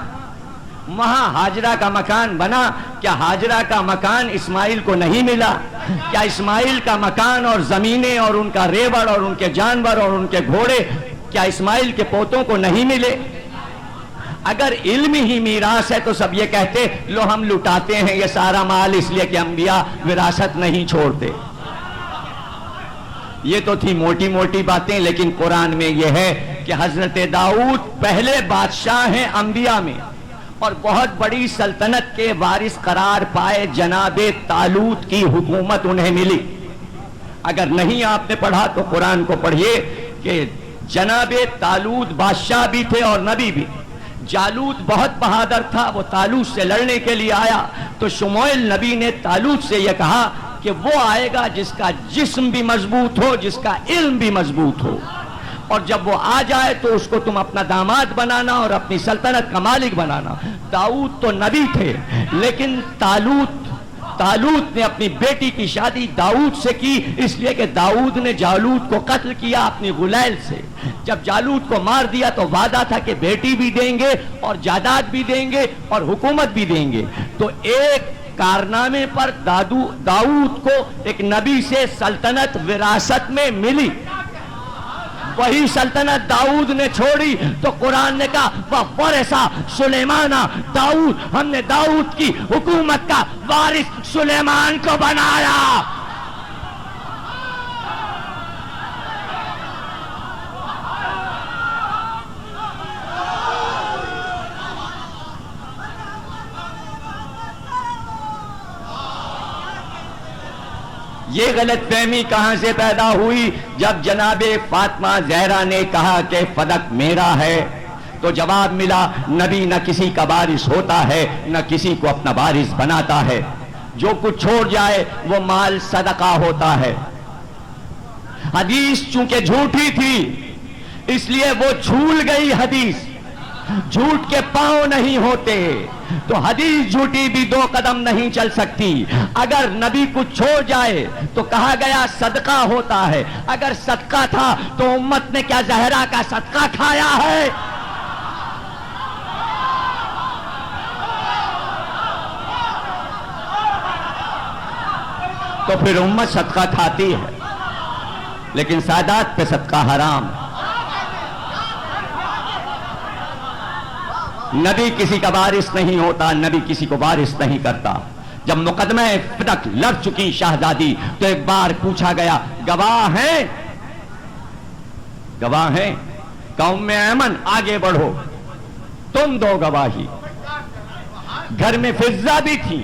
وہاں حاجرہ کا مکان بنا. کیا حاجرہ کا مکان اسماعیل کو نہیں ملا؟ کیا اسماعیل کا مکان اور زمینیں اور ان کا ریوڑ اور ان کے جانور اور ان کے گھوڑے کیا اسماعیل کے پوتوں کو نہیں ملے؟ اگر علم ہی میراث ہے تو سب یہ کہتے لو ہم لٹاتے ہیں یہ سارا مال اس لیے کہ انبیاء وراثت نہیں چھوڑتے. یہ تو تھی موٹی موٹی باتیں، لیکن قرآن میں یہ ہے کہ حضرت داؤد پہلے بادشاہ ہیں انبیاء میں اور بہت بڑی سلطنت کے وارث قرار پائے. جناب طالوت کی حکومت انہیں ملی. اگر نہیں آپ نے پڑھا تو قرآن کو پڑھیے کہ جناب طالوت بادشاہ بھی تھے اور نبی بھی. جالوت بہت بہادر تھا، وہ طالوت سے لڑنے کے لیے آیا تو شموئیل نبی نے طالوت سے یہ کہا کہ وہ آئے گا جس کا جسم بھی مضبوط ہو، جس کا علم بھی مضبوط ہو. اور جب وہ آ جائے تو اس کو تم اپنا داماد بنانا اور اپنی سلطنت کا مالک بنانا۔ داؤد تو نبی تھے، لیکن طالوت نے اپنی بیٹی کی شادی داؤد سے کی، اس لیے کہ داؤد نے جالوت کو قتل کیا اپنی غلیل سے۔ جب جالوت کو مار دیا تو وعدہ تھا کہ بیٹی بھی دیں گے اور جائیداد بھی دیں گے اور حکومت بھی دیں گے۔ تو ایک کارنامے پر داؤد کو ایک نبی سے سلطنت وراثت میں ملی، وہی سلطنت داؤد نے چھوڑی تو قرآن نے کہا وَوَرِثَ سُلَیمَانَ داؤد، ہم نے داؤد کی حکومت کا وارث سلیمان کو بنایا۔ یہ غلط فہمی کہاں سے پیدا ہوئی؟ جب جناب فاطمہ زہرا نے کہا کہ فدق میرا ہے تو جواب ملا نبی نہ کسی کا وارث ہوتا ہے نہ کسی کو اپنا وارث بناتا ہے، جو کچھ چھوڑ جائے وہ مال صدقہ ہوتا ہے۔ حدیث چونکہ جھوٹی تھی اس لیے وہ جھول گئی حدیث، جھوٹ کے پاؤں نہیں ہوتے تو حدیث جھوٹی بھی دو قدم نہیں چل سکتی۔ اگر نبی کچھ چھوڑ جائے تو کہا گیا صدقہ ہوتا ہے، اگر صدقہ تھا تو امت نے کیا زہرا کا صدقہ کھایا ہے؟ تو پھر امت صدقہ کھاتی ہے، لیکن سادات پہ صدقہ حرام۔ نبی کسی کا وارث نہیں ہوتا، نبی کسی کو وارث نہیں کرتا۔ جب مقدمہ فدق لڑ چکی شہزادی تو ایک بار پوچھا گیا گواہ ہیں؟ گواہ ہیں؟ قوم میں ایمن آگے بڑھو، تم دو گواہی۔ گھر میں فضہ بھی تھی،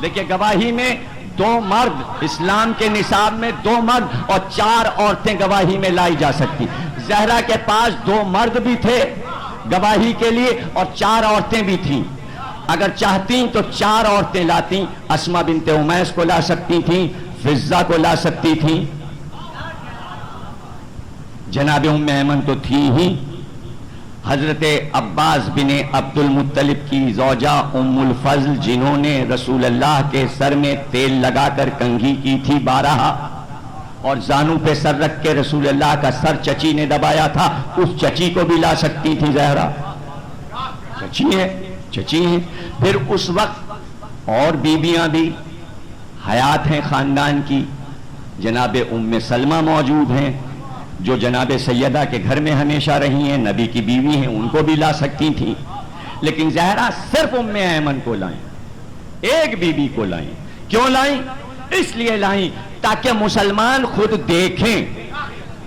دیکھیں گواہی میں دو مرد، اسلام کے نصاب میں دو مرد اور 4 عورتیں گواہی میں لائی جا سکتی۔ زہرا کے پاس 2 مرد بھی تھے گواہی کے لیے اور 4 عورتیں بھی تھیں۔ اگر چاہتیں تو 4 عورتیں لاتی، اسما بنت امیس کو لا سکتی تھیں، فضہ کو لا سکتی تھیں، جناب ام ایمن تو تھی ہی۔ حضرت عباس بن عبد المطلب کی زوجہ ام الفضل، جنہوں نے رسول اللہ کے سر میں تیل لگا کر کنگھی کی تھی 12 اور زانو پہ سر رکھ کے رسول اللہ کا سر چچی نے دبایا تھا، اس چچی کو بھی لا سکتی تھی زہرا، چچی ہے۔ پھر اس وقت اور بیویاں بھی حیات ہیں خاندان کی، جناب ام سلمہ موجود ہیں جو جناب سیدہ کے گھر میں ہمیشہ رہی ہیں، نبی کی بیوی ہیں، ان کو بھی لا سکتی تھیں، لیکن زہرا صرف ام ایمن کو لائیں، ایک بیوی کو لائیں۔ کیوں لائیں؟ اس لیے لائیں تاکہ مسلمان خود دیکھیں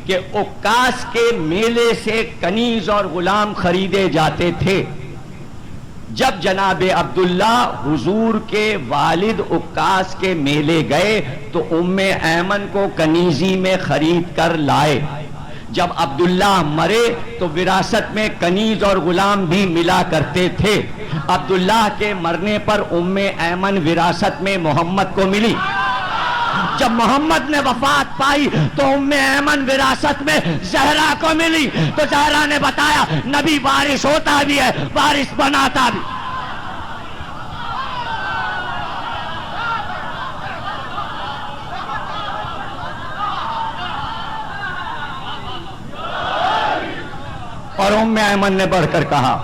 کہ عکاس کے میلے سے کنیز اور غلام خریدے جاتے تھے۔ جب جناب عبداللہ حضور کے والد عکاس کے میلے گئے تو ام ایمن کو کنیزی میں خرید کر لائے۔ جب عبداللہ مرے تو وراثت میں کنیز اور غلام بھی ملا کرتے تھے۔ عبداللہ کے مرنے پر ام ایمن وراثت میں محمد کو ملی۔ جب محمد نے وفات پائی تو ام ایمن وراثت میں زہرا کو ملی، تو زہرا نے بتایا نبی وارث ہوتا بھی ہے، وارث بناتا بھی۔ اور ام ایمن نے بڑھ کر کہا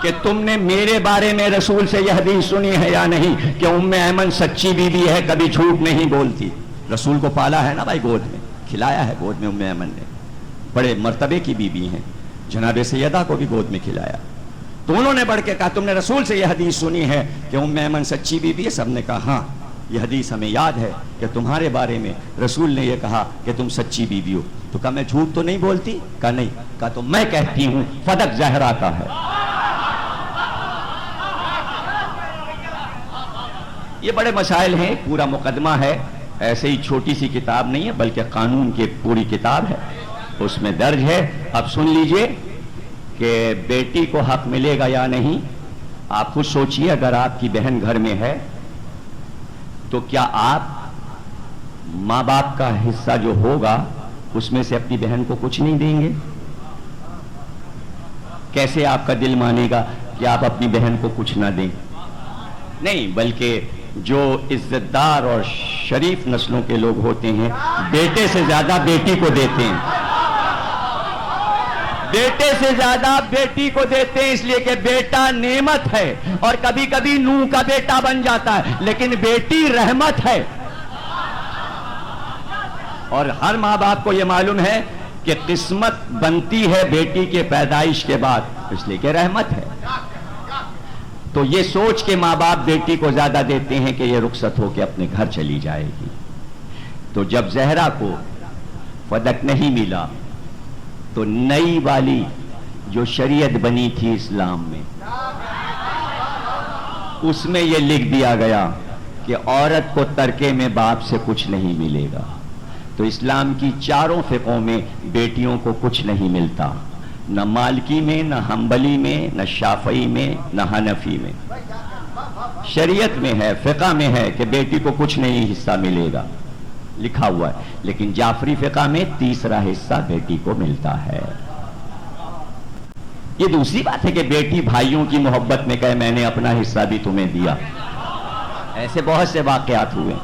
کہ تم نے میرے بارے میں رسول سے یہ حدیث سنی ہے یا نہیں کہ ام ایمن سچی بیوی ہے، کبھی جھوٹ نہیں بولتی۔ رسول کو پالا ہے نا بھائی، گود میں کھلایا ہے، گود میں ام ایمن نے، بڑے مرتبے کی بیوی ہیں، جناب سیدہ کو بھی گود میں کھلایا۔ تو انہوں نے بڑھ کے کہا تم نے رسول سے یہ حدیث سنی ہے کہ ام ایمن سچی بیوی ہے؟ سب نے کہا ہاں، یہ حدیث ہمیں یاد ہے کہ تمہارے بارے میں رسول نے یہ کہا کہ تم سچی بیوی ہو۔ تو کہا میں جھوٹ تو نہیں بولتی؟ کہا نہیں۔ کہا تو میں کہتی ہوں فدق زہرا کا ہے۔ یہ بڑے مسائل ہیں، پورا مقدمہ ہے، ایسے ہی چھوٹی سی کتاب نہیں ہے بلکہ قانون کی پوری کتاب ہے، اس میں درج ہے۔ اب سن لیجئے کہ بیٹی کو حق ملے گا یا نہیں۔ آپ خود سوچئے، اگر آپ کی بہن گھر میں ہے تو کیا آپ ماں باپ کا حصہ جو ہوگا اس میں سے اپنی بہن کو کچھ نہیں دیں گے؟ کیسے آپ کا دل مانے گا کہ آپ اپنی بہن کو کچھ نہ دیں؟ نہیں، بلکہ جو عزت دار اور شریف نسلوں کے لوگ ہوتے ہیں بیٹے سے زیادہ بیٹی کو دیتے ہیں، بیٹے سے زیادہ بیٹی کو دیتے ہیں، اس لیے کہ بیٹا نعمت ہے، اور کبھی کبھی نوح کا بیٹا بن جاتا ہے، لیکن بیٹی رحمت ہے۔ اور ہر ماں باپ کو یہ معلوم ہے کہ قسمت بنتی ہے بیٹی کے پیدائش کے بعد، اس لیے کہ رحمت ہے۔ تو یہ سوچ کے ماں باپ بیٹی کو زیادہ دیتے ہیں کہ یہ رخصت ہو کے اپنے گھر چلی جائے گی۔ تو جب زہرا کو فدق نہیں ملا تو نئی والی جو شریعت بنی تھی اسلام میں، اس میں یہ لکھ دیا گیا کہ عورت کو ترکے میں باپ سے کچھ نہیں ملے گا۔ تو اسلام کی چاروں فقہوں میں بیٹیوں کو کچھ نہیں ملتا، نہ مالکی میں، نہ حنبلی میں، نہ شافعی میں، نہ حنفی میں۔ شریعت میں ہے، فقہ میں ہے کہ بیٹی کو کچھ نہیں حصہ ملے گا، لکھا ہوا ہے، لیکن جعفری فقہ میں تیسرا حصہ بیٹی کو ملتا ہے۔ یہ دوسری بات ہے کہ بیٹی بھائیوں کی محبت میں کہے میں نے اپنا حصہ بھی تمہیں دیا، ایسے بہت سے واقعات ہوئے۔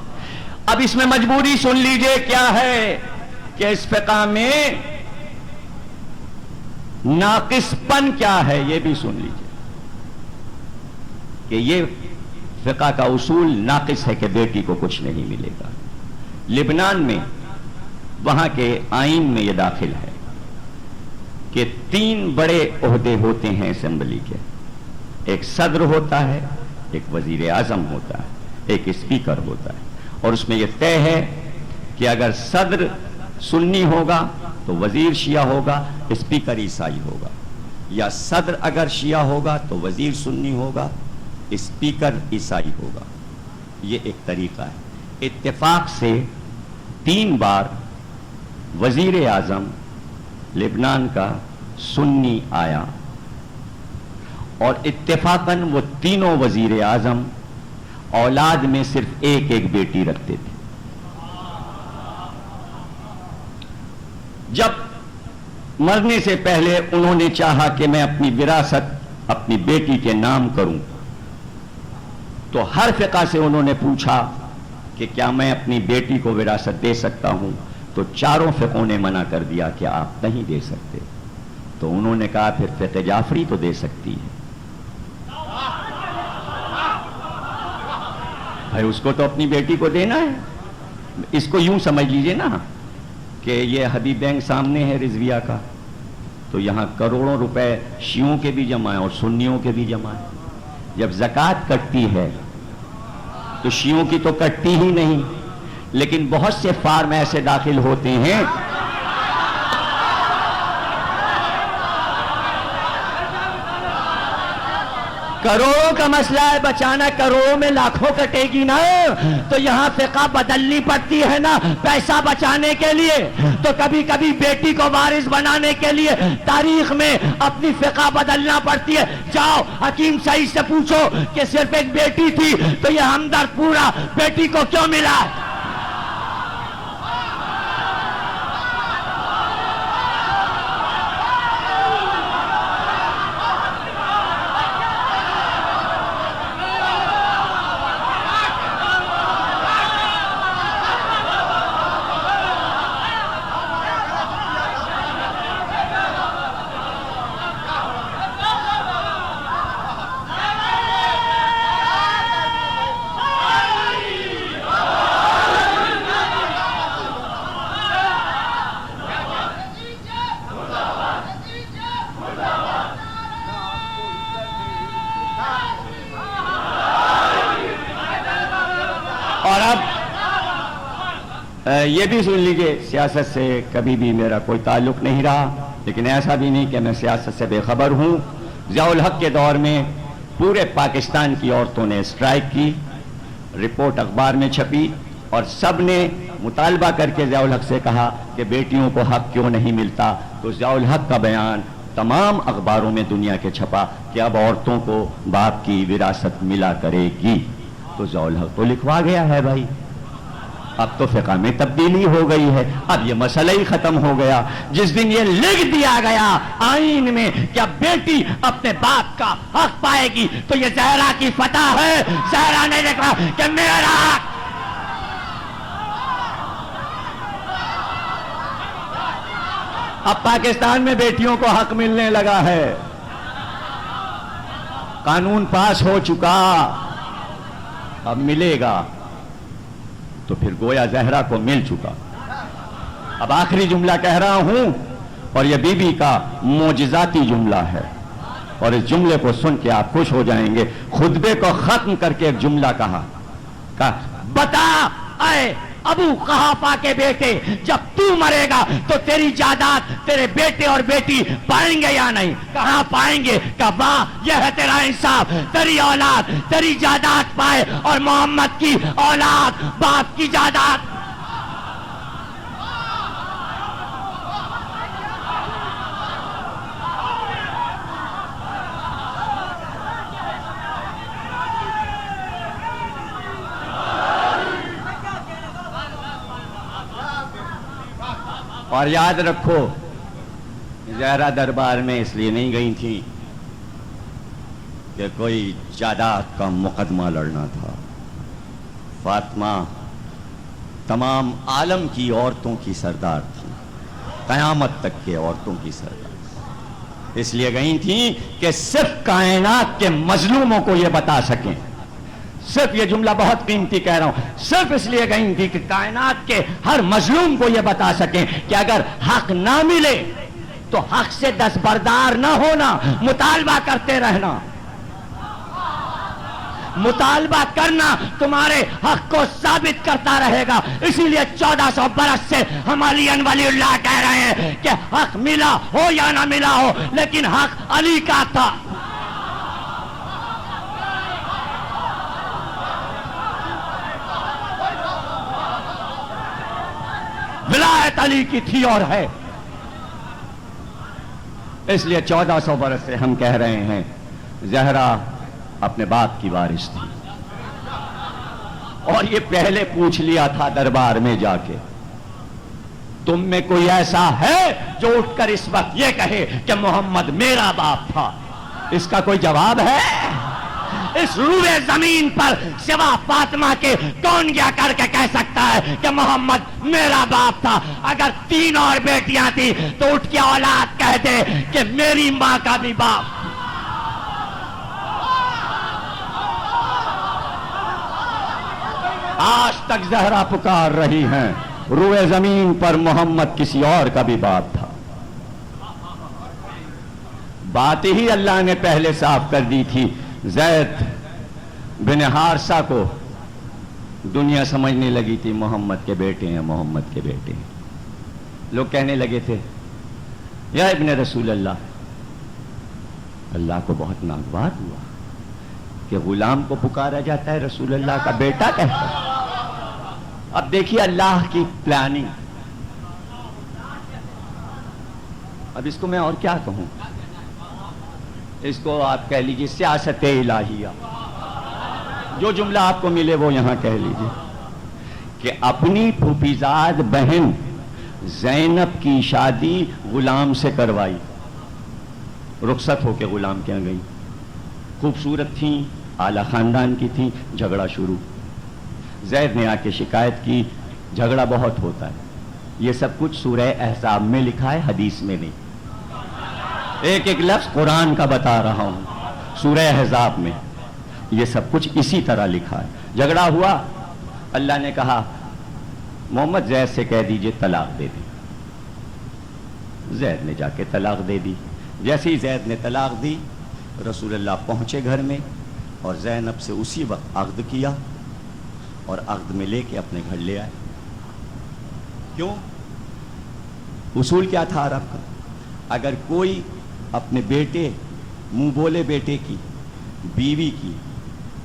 اب اس میں مجبوری سن لیجئے کیا ہے کہ اس فقہ میں ناقص پن کیا ہے، یہ بھی سن لیجئے کہ یہ فقہ کا اصول ناقص ہے کہ بیٹی کو کچھ نہیں ملے گا۔ لبنان میں وہاں کے آئین میں یہ داخل ہے کہ 3 بڑے عہدے ہوتے ہیں اسمبلی کے، ایک صدر ہوتا ہے، ایک وزیر اعظم ہوتا ہے، ایک اسپیکر ہوتا ہے، اور اس میں یہ طے ہے کہ اگر صدر سنی ہوگا تو وزیر شیعہ ہوگا، اسپیکر عیسائی ہوگا، یا صدر اگر شیعہ ہوگا تو وزیر سنی ہوگا، اسپیکر عیسائی ہوگا۔ یہ ایک طریقہ ہے۔ اتفاق سے 3 بار وزیر اعظم لبنان کا سنی آیا، اور اتفاقاً وہ تینوں وزیر اعظم اولاد میں صرف ایک ایک بیٹی رکھتے تھے۔ جب مرنے سے پہلے انہوں نے چاہا کہ میں اپنی وراثت اپنی بیٹی کے نام کروں، تو ہر فقہ سے انہوں نے پوچھا کہ کیا میں اپنی بیٹی کو وراثت دے سکتا ہوں، تو چاروں فقہوں نے منع کر دیا کہ آپ نہیں دے سکتے۔ تو انہوں نے کہا پھر فقہ جعفری تو دے سکتی ہے، بھائی اس کو تو اپنی بیٹی کو دینا ہے۔ اس کو یوں سمجھ لیجئے نا کہ یہ حبیب بینک سامنے ہے رضویہ کا، تو یہاں کروڑوں روپے شیعوں کے بھی جمع ہیں اور سنیوں کے بھی جمع ہیں۔ جب زکوٰۃ کٹتی ہے تو شیعوں کی تو کٹتی ہی نہیں، لیکن بہت سے فارم ایسے داخل ہوتے ہیں کروڑوں کا مسئلہ ہے بچانا، کروڑوں میں لاکھوں کٹے گی نا، تو یہاں فقہ بدلنی پڑتی ہے نا پیسہ بچانے کے لیے۔ تو کبھی کبھی بیٹی کو وارث بنانے کے لیے تاریخ میں اپنی فقہ بدلنا پڑتی ہے۔ جاؤ حکیم سعید سے پوچھو کہ صرف ایک بیٹی تھی تو یہ ہمدرد پورا بیٹی کو کیوں ملا؟ اور اب یہ بھی سن لیجئے، سیاست سے کبھی بھی میرا کوئی تعلق نہیں رہا، لیکن ایسا بھی نہیں کہ میں سیاست سے بے خبر ہوں۔ ضیاء الحق کے دور میں پورے پاکستان کی عورتوں نے اسٹرائک کی، رپورٹ اخبار میں چھپی، اور سب نے مطالبہ کر کے ضیاء الحق سے کہا کہ بیٹیوں کو حق کیوں نہیں ملتا۔ تو ضیاء الحق کا بیان تمام اخباروں میں دنیا کے چھپا کہ اب عورتوں کو باپ کی وراثت ملا کرے گی۔ تو ضیاء الحق تو لکھوا گیا ہے بھائی، اب تو فقہ میں تبدیلی ہو گئی ہے، اب یہ مسئلہ ہی ختم ہو گیا۔ جس دن یہ لکھ دیا گیا آئین میں کہ اب بیٹی اپنے باپ کا حق پائے گی تو یہ زہرا کی فتح ہے۔ زہرا نے دیکھا کہ میرا حق۔ اب پاکستان میں بیٹیوں کو حق ملنے لگا ہے، قانون پاس ہو چکا، اب ملے گا تو پھر گویا زہرا کو مل چکا۔ اب آخری جملہ کہہ رہا ہوں اور یہ بی بی کا معجزاتی جملہ ہے، اور اس جملے کو سن کے آپ خوش ہو جائیں گے۔ خطبے کو ختم کر کے ایک جملہ کہا، بتا اے ابو قحافہ کے بیٹے، جب تو مرے گا تو تیری جائیداد تیرے بیٹے اور بیٹی پائیں گے یا نہیں؟ کہاں پائیں گے؟ کہا واہ، یہ ہے تیرا انصاف، تیری اولاد تیری جائیداد پائے اور محمد کی اولاد باپ کی جائیداد۔ اور یاد رکھو، زہرا دربار میں اس لیے نہیں گئی تھی کہ کوئی جائیداد کا مقدمہ لڑنا تھا۔ فاطمہ تمام عالم کی عورتوں کی سردار تھی، قیامت تک کے عورتوں کی سردار، اس لیے گئی تھی کہ صرف کائنات کے مظلوموں کو یہ بتا سکیں۔ صرف یہ جملہ بہت قیمتی کہہ رہا ہوں، صرف اس لیے گئی تھی کہ کائنات کے ہر مظلوم کو یہ بتا سکیں کہ اگر حق نہ ملے تو حق سے دستبردار نہ ہونا، مطالبہ کرتے رہنا، مطالبہ کرنا تمہارے حق کو ثابت کرتا رہے گا۔ اسی لیے 1400 برس سے ہم علی ولی اللہ کہہ رہے ہیں کہ حق ملا ہو یا نہ ملا ہو، لیکن حق علی کا تھا۔ ولایت علی کی تھی اور ہے، اس لیے 1400 برس سے ہم کہہ رہے ہیں زہرا اپنے باپ کی وارث تھی، اور یہ پہلے پوچھ لیا تھا دربار میں جا کے، تم میں کوئی ایسا ہے جو اٹھ کر اس وقت یہ کہے کہ محمد میرا باپ تھا؟ اس کا کوئی جواب ہے؟ اس روئے زمین پر سوا فاطمہ کے کون گیا کر کے کہہ سکتا ہے کہ محمد میرا باپ تھا؟ اگر 3 اور بیٹیاں تھی تو اٹھ کے اولاد کہہ دے کہ میری ماں کا بھی باپ۔ آج تک زہرا پکار رہی ہیں روئے زمین پر محمد کسی اور کا بھی باپ تھا۔ بات ہی اللہ نے پہلے صاف کر دی تھی۔ زید بن حارثہ کو دنیا سمجھنے لگی تھی محمد کے بیٹے ہیں، محمد کے بیٹے ہیں۔ لوگ کہنے لگے تھے یا ابن رسول اللہ۔ اللہ کو بہت ناگوار ہوا کہ غلام کو پکارا جاتا ہے رسول اللہ کا بیٹا کہتا ہے۔ اب دیکھیے اللہ کی پلاننگ، اب اس کو میں اور کیا کہوں، اس کو آپ کہہ لیجئے سیاست الہیہ، جو جملہ آپ کو ملے وہ یہاں کہہ لیجئے کہ اپنی پھوپھیزاد بہن زینب کی شادی غلام سے کروائی، رخصت ہو کے غلام کے یہاں گئی، خوبصورت تھیں، اعلیٰ خاندان کی تھیں، جھگڑا شروع۔ زید نے آ کے شکایت کی، جھگڑا بہت ہوتا ہے، یہ سب کچھ سورہ احزاب میں لکھا ہے، حدیث میں نہیں، ایک ایک لفظ قرآن کا بتا رہا ہوں، سورہ احزاب میں یہ سب کچھ اسی طرح لکھا ہے۔ جھگڑا ہوا، اللہ نے کہا محمد زید سے کہہ دیجئے طلاق دے دی۔ زید نے جا کے طلاق دے دی۔ جیسے ہی زید نے طلاق دی، رسول اللہ پہنچے گھر میں اور زینب سے اسی وقت عقد کیا اور عقد میں لے کے اپنے گھر لے آئے۔ کیوں؟ اصول کیا تھا عرب کا؟ اگر کوئی اپنے بیٹے، منہ بولے بیٹے کی بیوی کی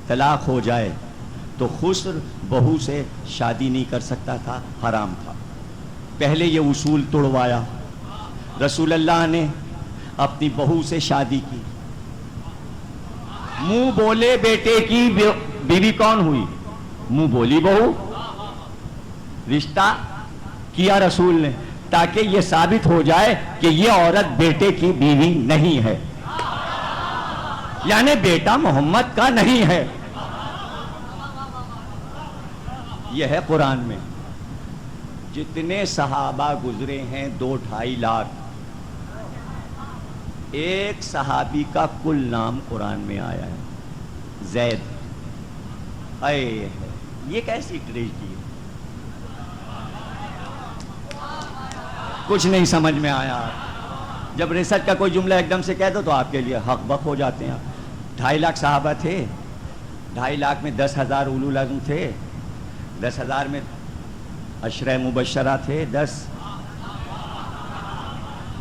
طلاق ہو جائے تو خسر بہو سے شادی نہیں کر سکتا تھا، حرام تھا۔ پہلے یہ اصول توڑوایا، رسول اللہ نے اپنی بہو سے شادی کی۔ منہ بولے بیٹے کی بیوی کون ہوئی؟ منہ بولی بہو۔ رشتہ کیا رسول نے تاکہ یہ ثابت ہو جائے کہ یہ عورت بیٹے کی بیوی نہیں ہے، یعنی بیٹا محمد کا نہیں ہے. یہ ہے قرآن میں. جتنے صحابہ گزرے ہیں 2-2.5 لاکھ، ایک صحابی کا کل نام قرآن میں آیا ہے، زید. اے یہ کیسی ٹریجڈی ہے، کچھ نہیں سمجھ میں آیا. جب ریسرچ کا کوئی جملہ ایک دم سے کہہ دو تو آپ کے لیے حق بک ہو جاتے ہیں. 2.5 لاکھ صحابہ تھے، 2.5 لاکھ میں 10,000 اولو العزم تھے، 10,000 میں عشرہ مبشرہ تھے 10.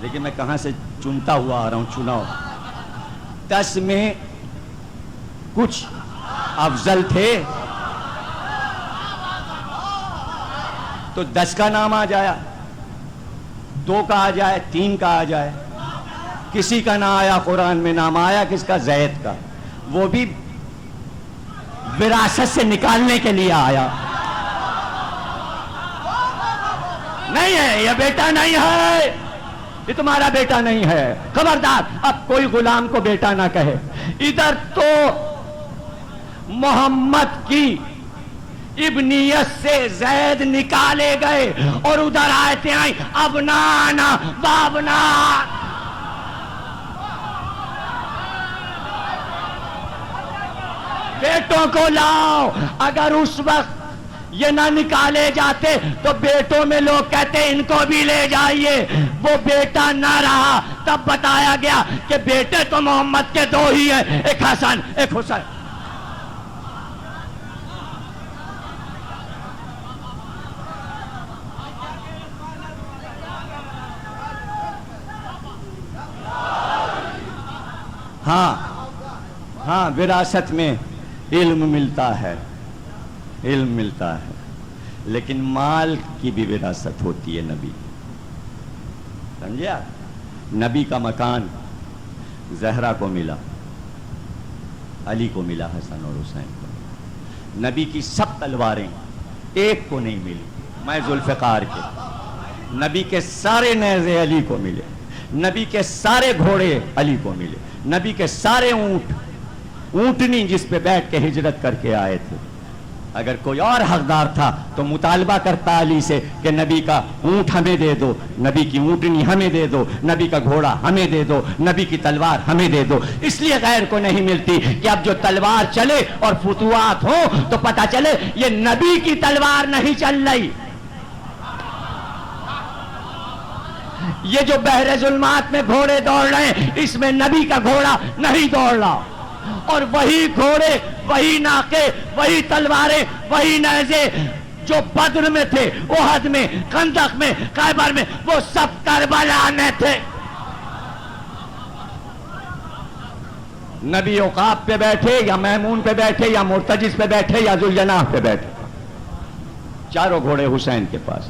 لیکن میں کہاں سے چنتا ہوا آ رہا ہوں، چناؤ 10 میں کچھ افضل تھے تو 10 کا نام آ جایا، 2 کا آ جائے، 3 کا آ جائے. کسی کا نہ آیا قرآن میں، نام آیا کس کا؟ زید کا. وہ بھی وراثت سے نکالنے کے لیے آیا. نہیں ہے یہ بیٹا نہیں ہے، یہ تمہارا بیٹا نہیں ہے، خبردار. اب کوئی غلام کو بیٹا نہ کہے. ادھر تو محمد کی ابنیت سے زید نکالے گئے اور ادھر آیتیں آئیں ابنانا بابنا. بیٹوں کو لاؤ. اگر اس وقت یہ نہ نکالے جاتے تو بیٹوں میں لوگ کہتے ان کو بھی لے جائیے. وہ بیٹا نہ رہا، تب بتایا گیا کہ بیٹے تو محمد کے 2 ہی ہیں، ایک حسن ایک حسین. ہاں وراثت میں علم ملتا ہے، علم ملتا ہے، لیکن مال کی بھی وراثت ہوتی ہے. نبی سمجھے آپ؟ نبی کا مکان زہرا کو ملا، علی کو ملا، حسن اور حسین کو. نبی کی سب تلواریں ایک کو نہیں ملی، میں ذوالفقار کے. نبی کے سارے نیزے علی کو ملے، نبی کے سارے گھوڑے علی کو ملے، نبی کے سارے اونٹنی جس پہ بیٹھ کے ہجرت کر کے آئے تھے. اگر کوئی اور حقدار تھا تو مطالبہ کرتا علی سے کہ نبی کا اونٹ ہمیں دے دو، نبی کی اونٹنی ہمیں دے دو، نبی کا گھوڑا ہمیں دے دو، نبی کی تلوار ہمیں دے دو. اس لیے غیر کو نہیں ملتی کہ اب جو تلوار چلے اور فتوحات ہوں تو پتہ چلے یہ نبی کی تلوار نہیں چل رہی. یہ جو بحر ظلمات میں گھوڑے دوڑ رہے ہیں اس میں نبی کا گھوڑا نہیں دوڑ رہا. اور وہی گھوڑے، وہی ناکے، وہی تلواریں، وہی نیزے جو بدر میں تھے، احد میں، خندق میں، خیبر میں، وہ سب کربلا میں تھے. نبی عقاب پہ بیٹھے یا میمون پہ بیٹھے یا مرتجز پہ بیٹھے یا ذوالجناح پہ بیٹھے، چاروں گھوڑے حسین کے پاس.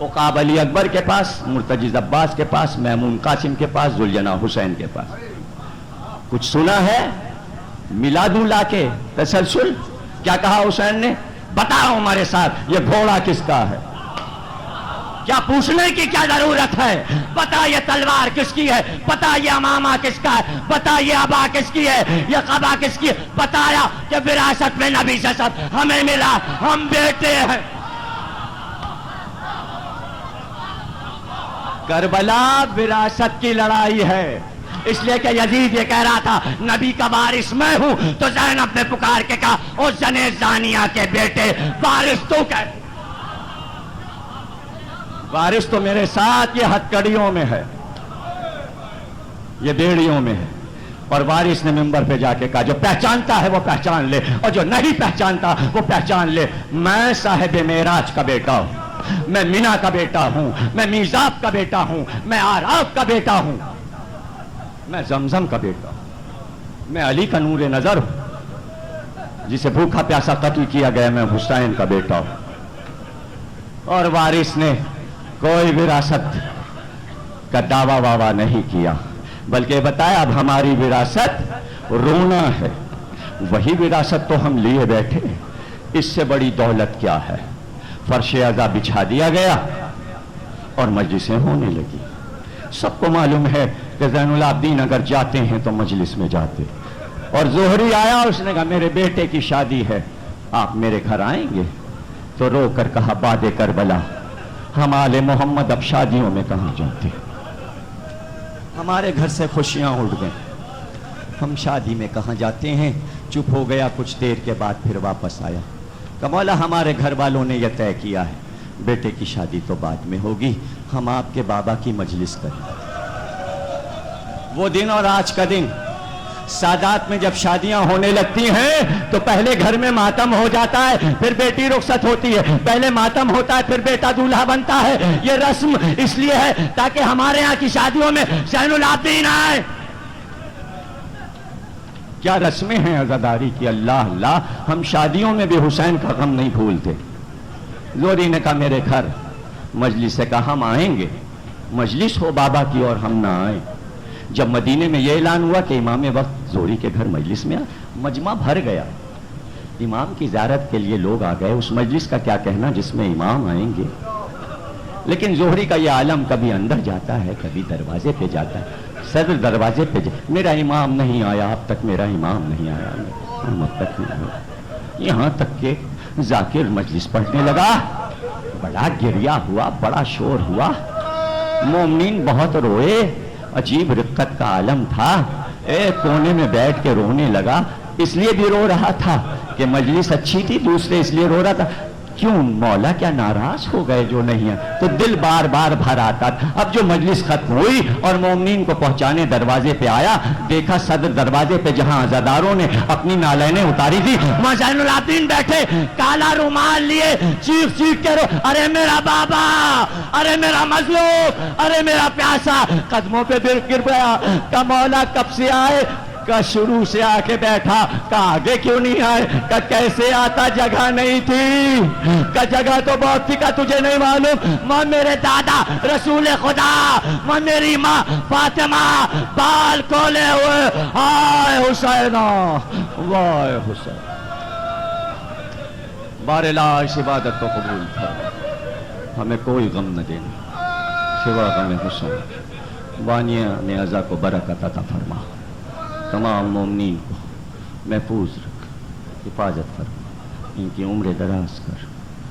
عقاب علی اکبر کے پاس، مرتجز عباس کے پاس، میمون قاسم کے پاس، ذوالجناح حسین کے پاس. کچھ سنا ہے؟ ملا دوں لا کے تسلسل. کیا کہا حسین نے؟ بتاؤ ہمارے ساتھ یہ گھوڑا کس کا ہے. کیا پوچھنے کی کیا ضرورت ہے؟ بتا یہ تلوار کس کی ہے، بتا یہ امامہ کس کا ہے، بتا یہ ابا کس کی ہے، یہ قبا کس کی ہے. بتایا کہ وراثت میں نبی سے سب ہمیں ملا، ہم بیٹے ہیں. کربلا وراثت کی لڑائی ہے. اس لیے کہ یزید یہ کہہ رہا تھا نبی کا وارث میں ہوں، تو زینب نے پکار کے کہا او زنے زانیہ کے بیٹے، وارث تو کہ وارث تو میرے ساتھ یہ ہتکڑیوں میں ہے، یہ بیڑیوں میں ہے. اور وارث نے منبر پہ جا کے کہا جو پہچانتا ہے وہ پہچان لے اور جو نہیں پہچانتا وہ پہچان لے. میں صاحب معراج کا بیٹا ہوں، میں مینا کا بیٹا ہوں، میں میزاب کا بیٹا ہوں، میں آراف کا بیٹا ہوں، میں زمزم کا بیٹا ہوں، میں علی کا نور نظر ہوں، جسے بھوکا پیاسا قتل کیا گیا میں حسین کا بیٹا ہوں. اور وارث نے کوئی وراثت کا دعویٰ واوا نہیں کیا، بلکہ بتایا اب ہماری وراثت رونا ہے. وہی وراثت تو ہم لیے بیٹھے، اس سے بڑی دولت کیا ہے. فرش عزا بچھا دیا گیا اور مجلسیں ہونے لگی. سب کو معلوم ہے کہ زین العابدین اگر جاتے ہیں تو مجلس میں جاتے. اور زہری آیا، اس نے کہا میرے بیٹے کی شادی ہے، آپ میرے گھر آئیں گے؟ تو رو کر کہا باد کربلا، ہم آل محمد اب شادیوں میں کہاں جاتے، ہمارے گھر سے خوشیاں اٹھ گئیں، ہم شادی میں کہاں جاتے ہیں. چپ ہو گیا، کچھ دیر کے بعد پھر واپس آیا کہ مولا ہمارے گھر والوں نے یہ طے کیا ہے بیٹے کی شادی تو بعد میں ہوگی، ہم آپ کے بابا کی مجلس کریں. وہ دن اور آج کا دن سادات میں جب شادیاں ہونے لگتی ہیں تو پہلے گھر میں ماتم ہو جاتا ہے، پھر بیٹی رخصت ہوتی ہے. پہلے ماتم ہوتا ہے، پھر بیٹا دولہا بنتا ہے. یہ رسم اس لیے ہے تاکہ ہمارے ہاں کی شادیوں میں زین العابدین آئے. کیا رسمیں ہیں عزاداری کی، اللہ اللہ. ہم شادیوں میں بھی حسین کا غم نہیں بھولتے. زہری نے کہا میرے گھر مجلس سے کہا ہم آئیں گے، مجلس ہو بابا کی اور ہم نہ آئیں. جب مدینے میں یہ اعلان ہوا کہ امام وقت زہری کے گھر مجلس میں مجمع بھر گیا. امام کی زیارت کے لیے لوگ آ گئے. اس مجلس کا کیا کہنا جس میں امام آئیں گے. لیکن زہری کا یہ عالم کبھی اندر جاتا ہے، کبھی دروازے پہ جاتا ہے. صدر دروازے پہ میرا امام نہیں آیا، اب تک میرا امام نہیں آیا، اب تک نہیں آیا. یہاں تک کہ ذاکر مجلس پڑھنے لگا. بڑا گریا ہوا، بڑا شور ہوا، مومنین بہت روئے. عجیب رقت کا عالم تھا. ایک کونے میں بیٹھ کے رونے لگا. اس لیے بھی رو رہا تھا کہ مجلس اچھی تھی، دوسرے اس لیے رو رہا تھا کیوں مولا کیا ناراض ہو گئے جو نہیں ہے. تو دل بار بار بھر آتا تھا. اب جو مجلس ختم ہوئی اور مومنین کو پہنچانے دروازے پہ آیا، دیکھا صدر دروازے پہ جہاں عزاداروں نے اپنی نالینیں اتاری تھی وہاں زین العابدین بیٹھے، کالا رومال لیے، چیخ چیخ کے رو، ارے میرا بابا، ارے میرا مظلوم، ارے میرا پیاسا. قدموں پہ گر گیا کہ مولا کب سے آئے؟ کا شروع سے آ کے بیٹھا. کہ آگے کیوں نہیں آئے؟ کہ کیسے آتا، جگہ نہیں تھی. کہ جگہ تو بہت تھی. کہ تجھے نہیں معلوم ماں میرے دادا رسول خدا، ماں میری ماں فاطمہ بال کھولے ہوئے، ہائے حسین وائے حسین. بار الہ اس عبادت کو قبول کر، ہمیں کوئی غم نہ دینا سوا غم حسین. بانیہ عزا کو برکت عطا فرما، تمام مومنین کو محفوظ رکھ، حفاظت فرما، ان کی عمر دراز کر.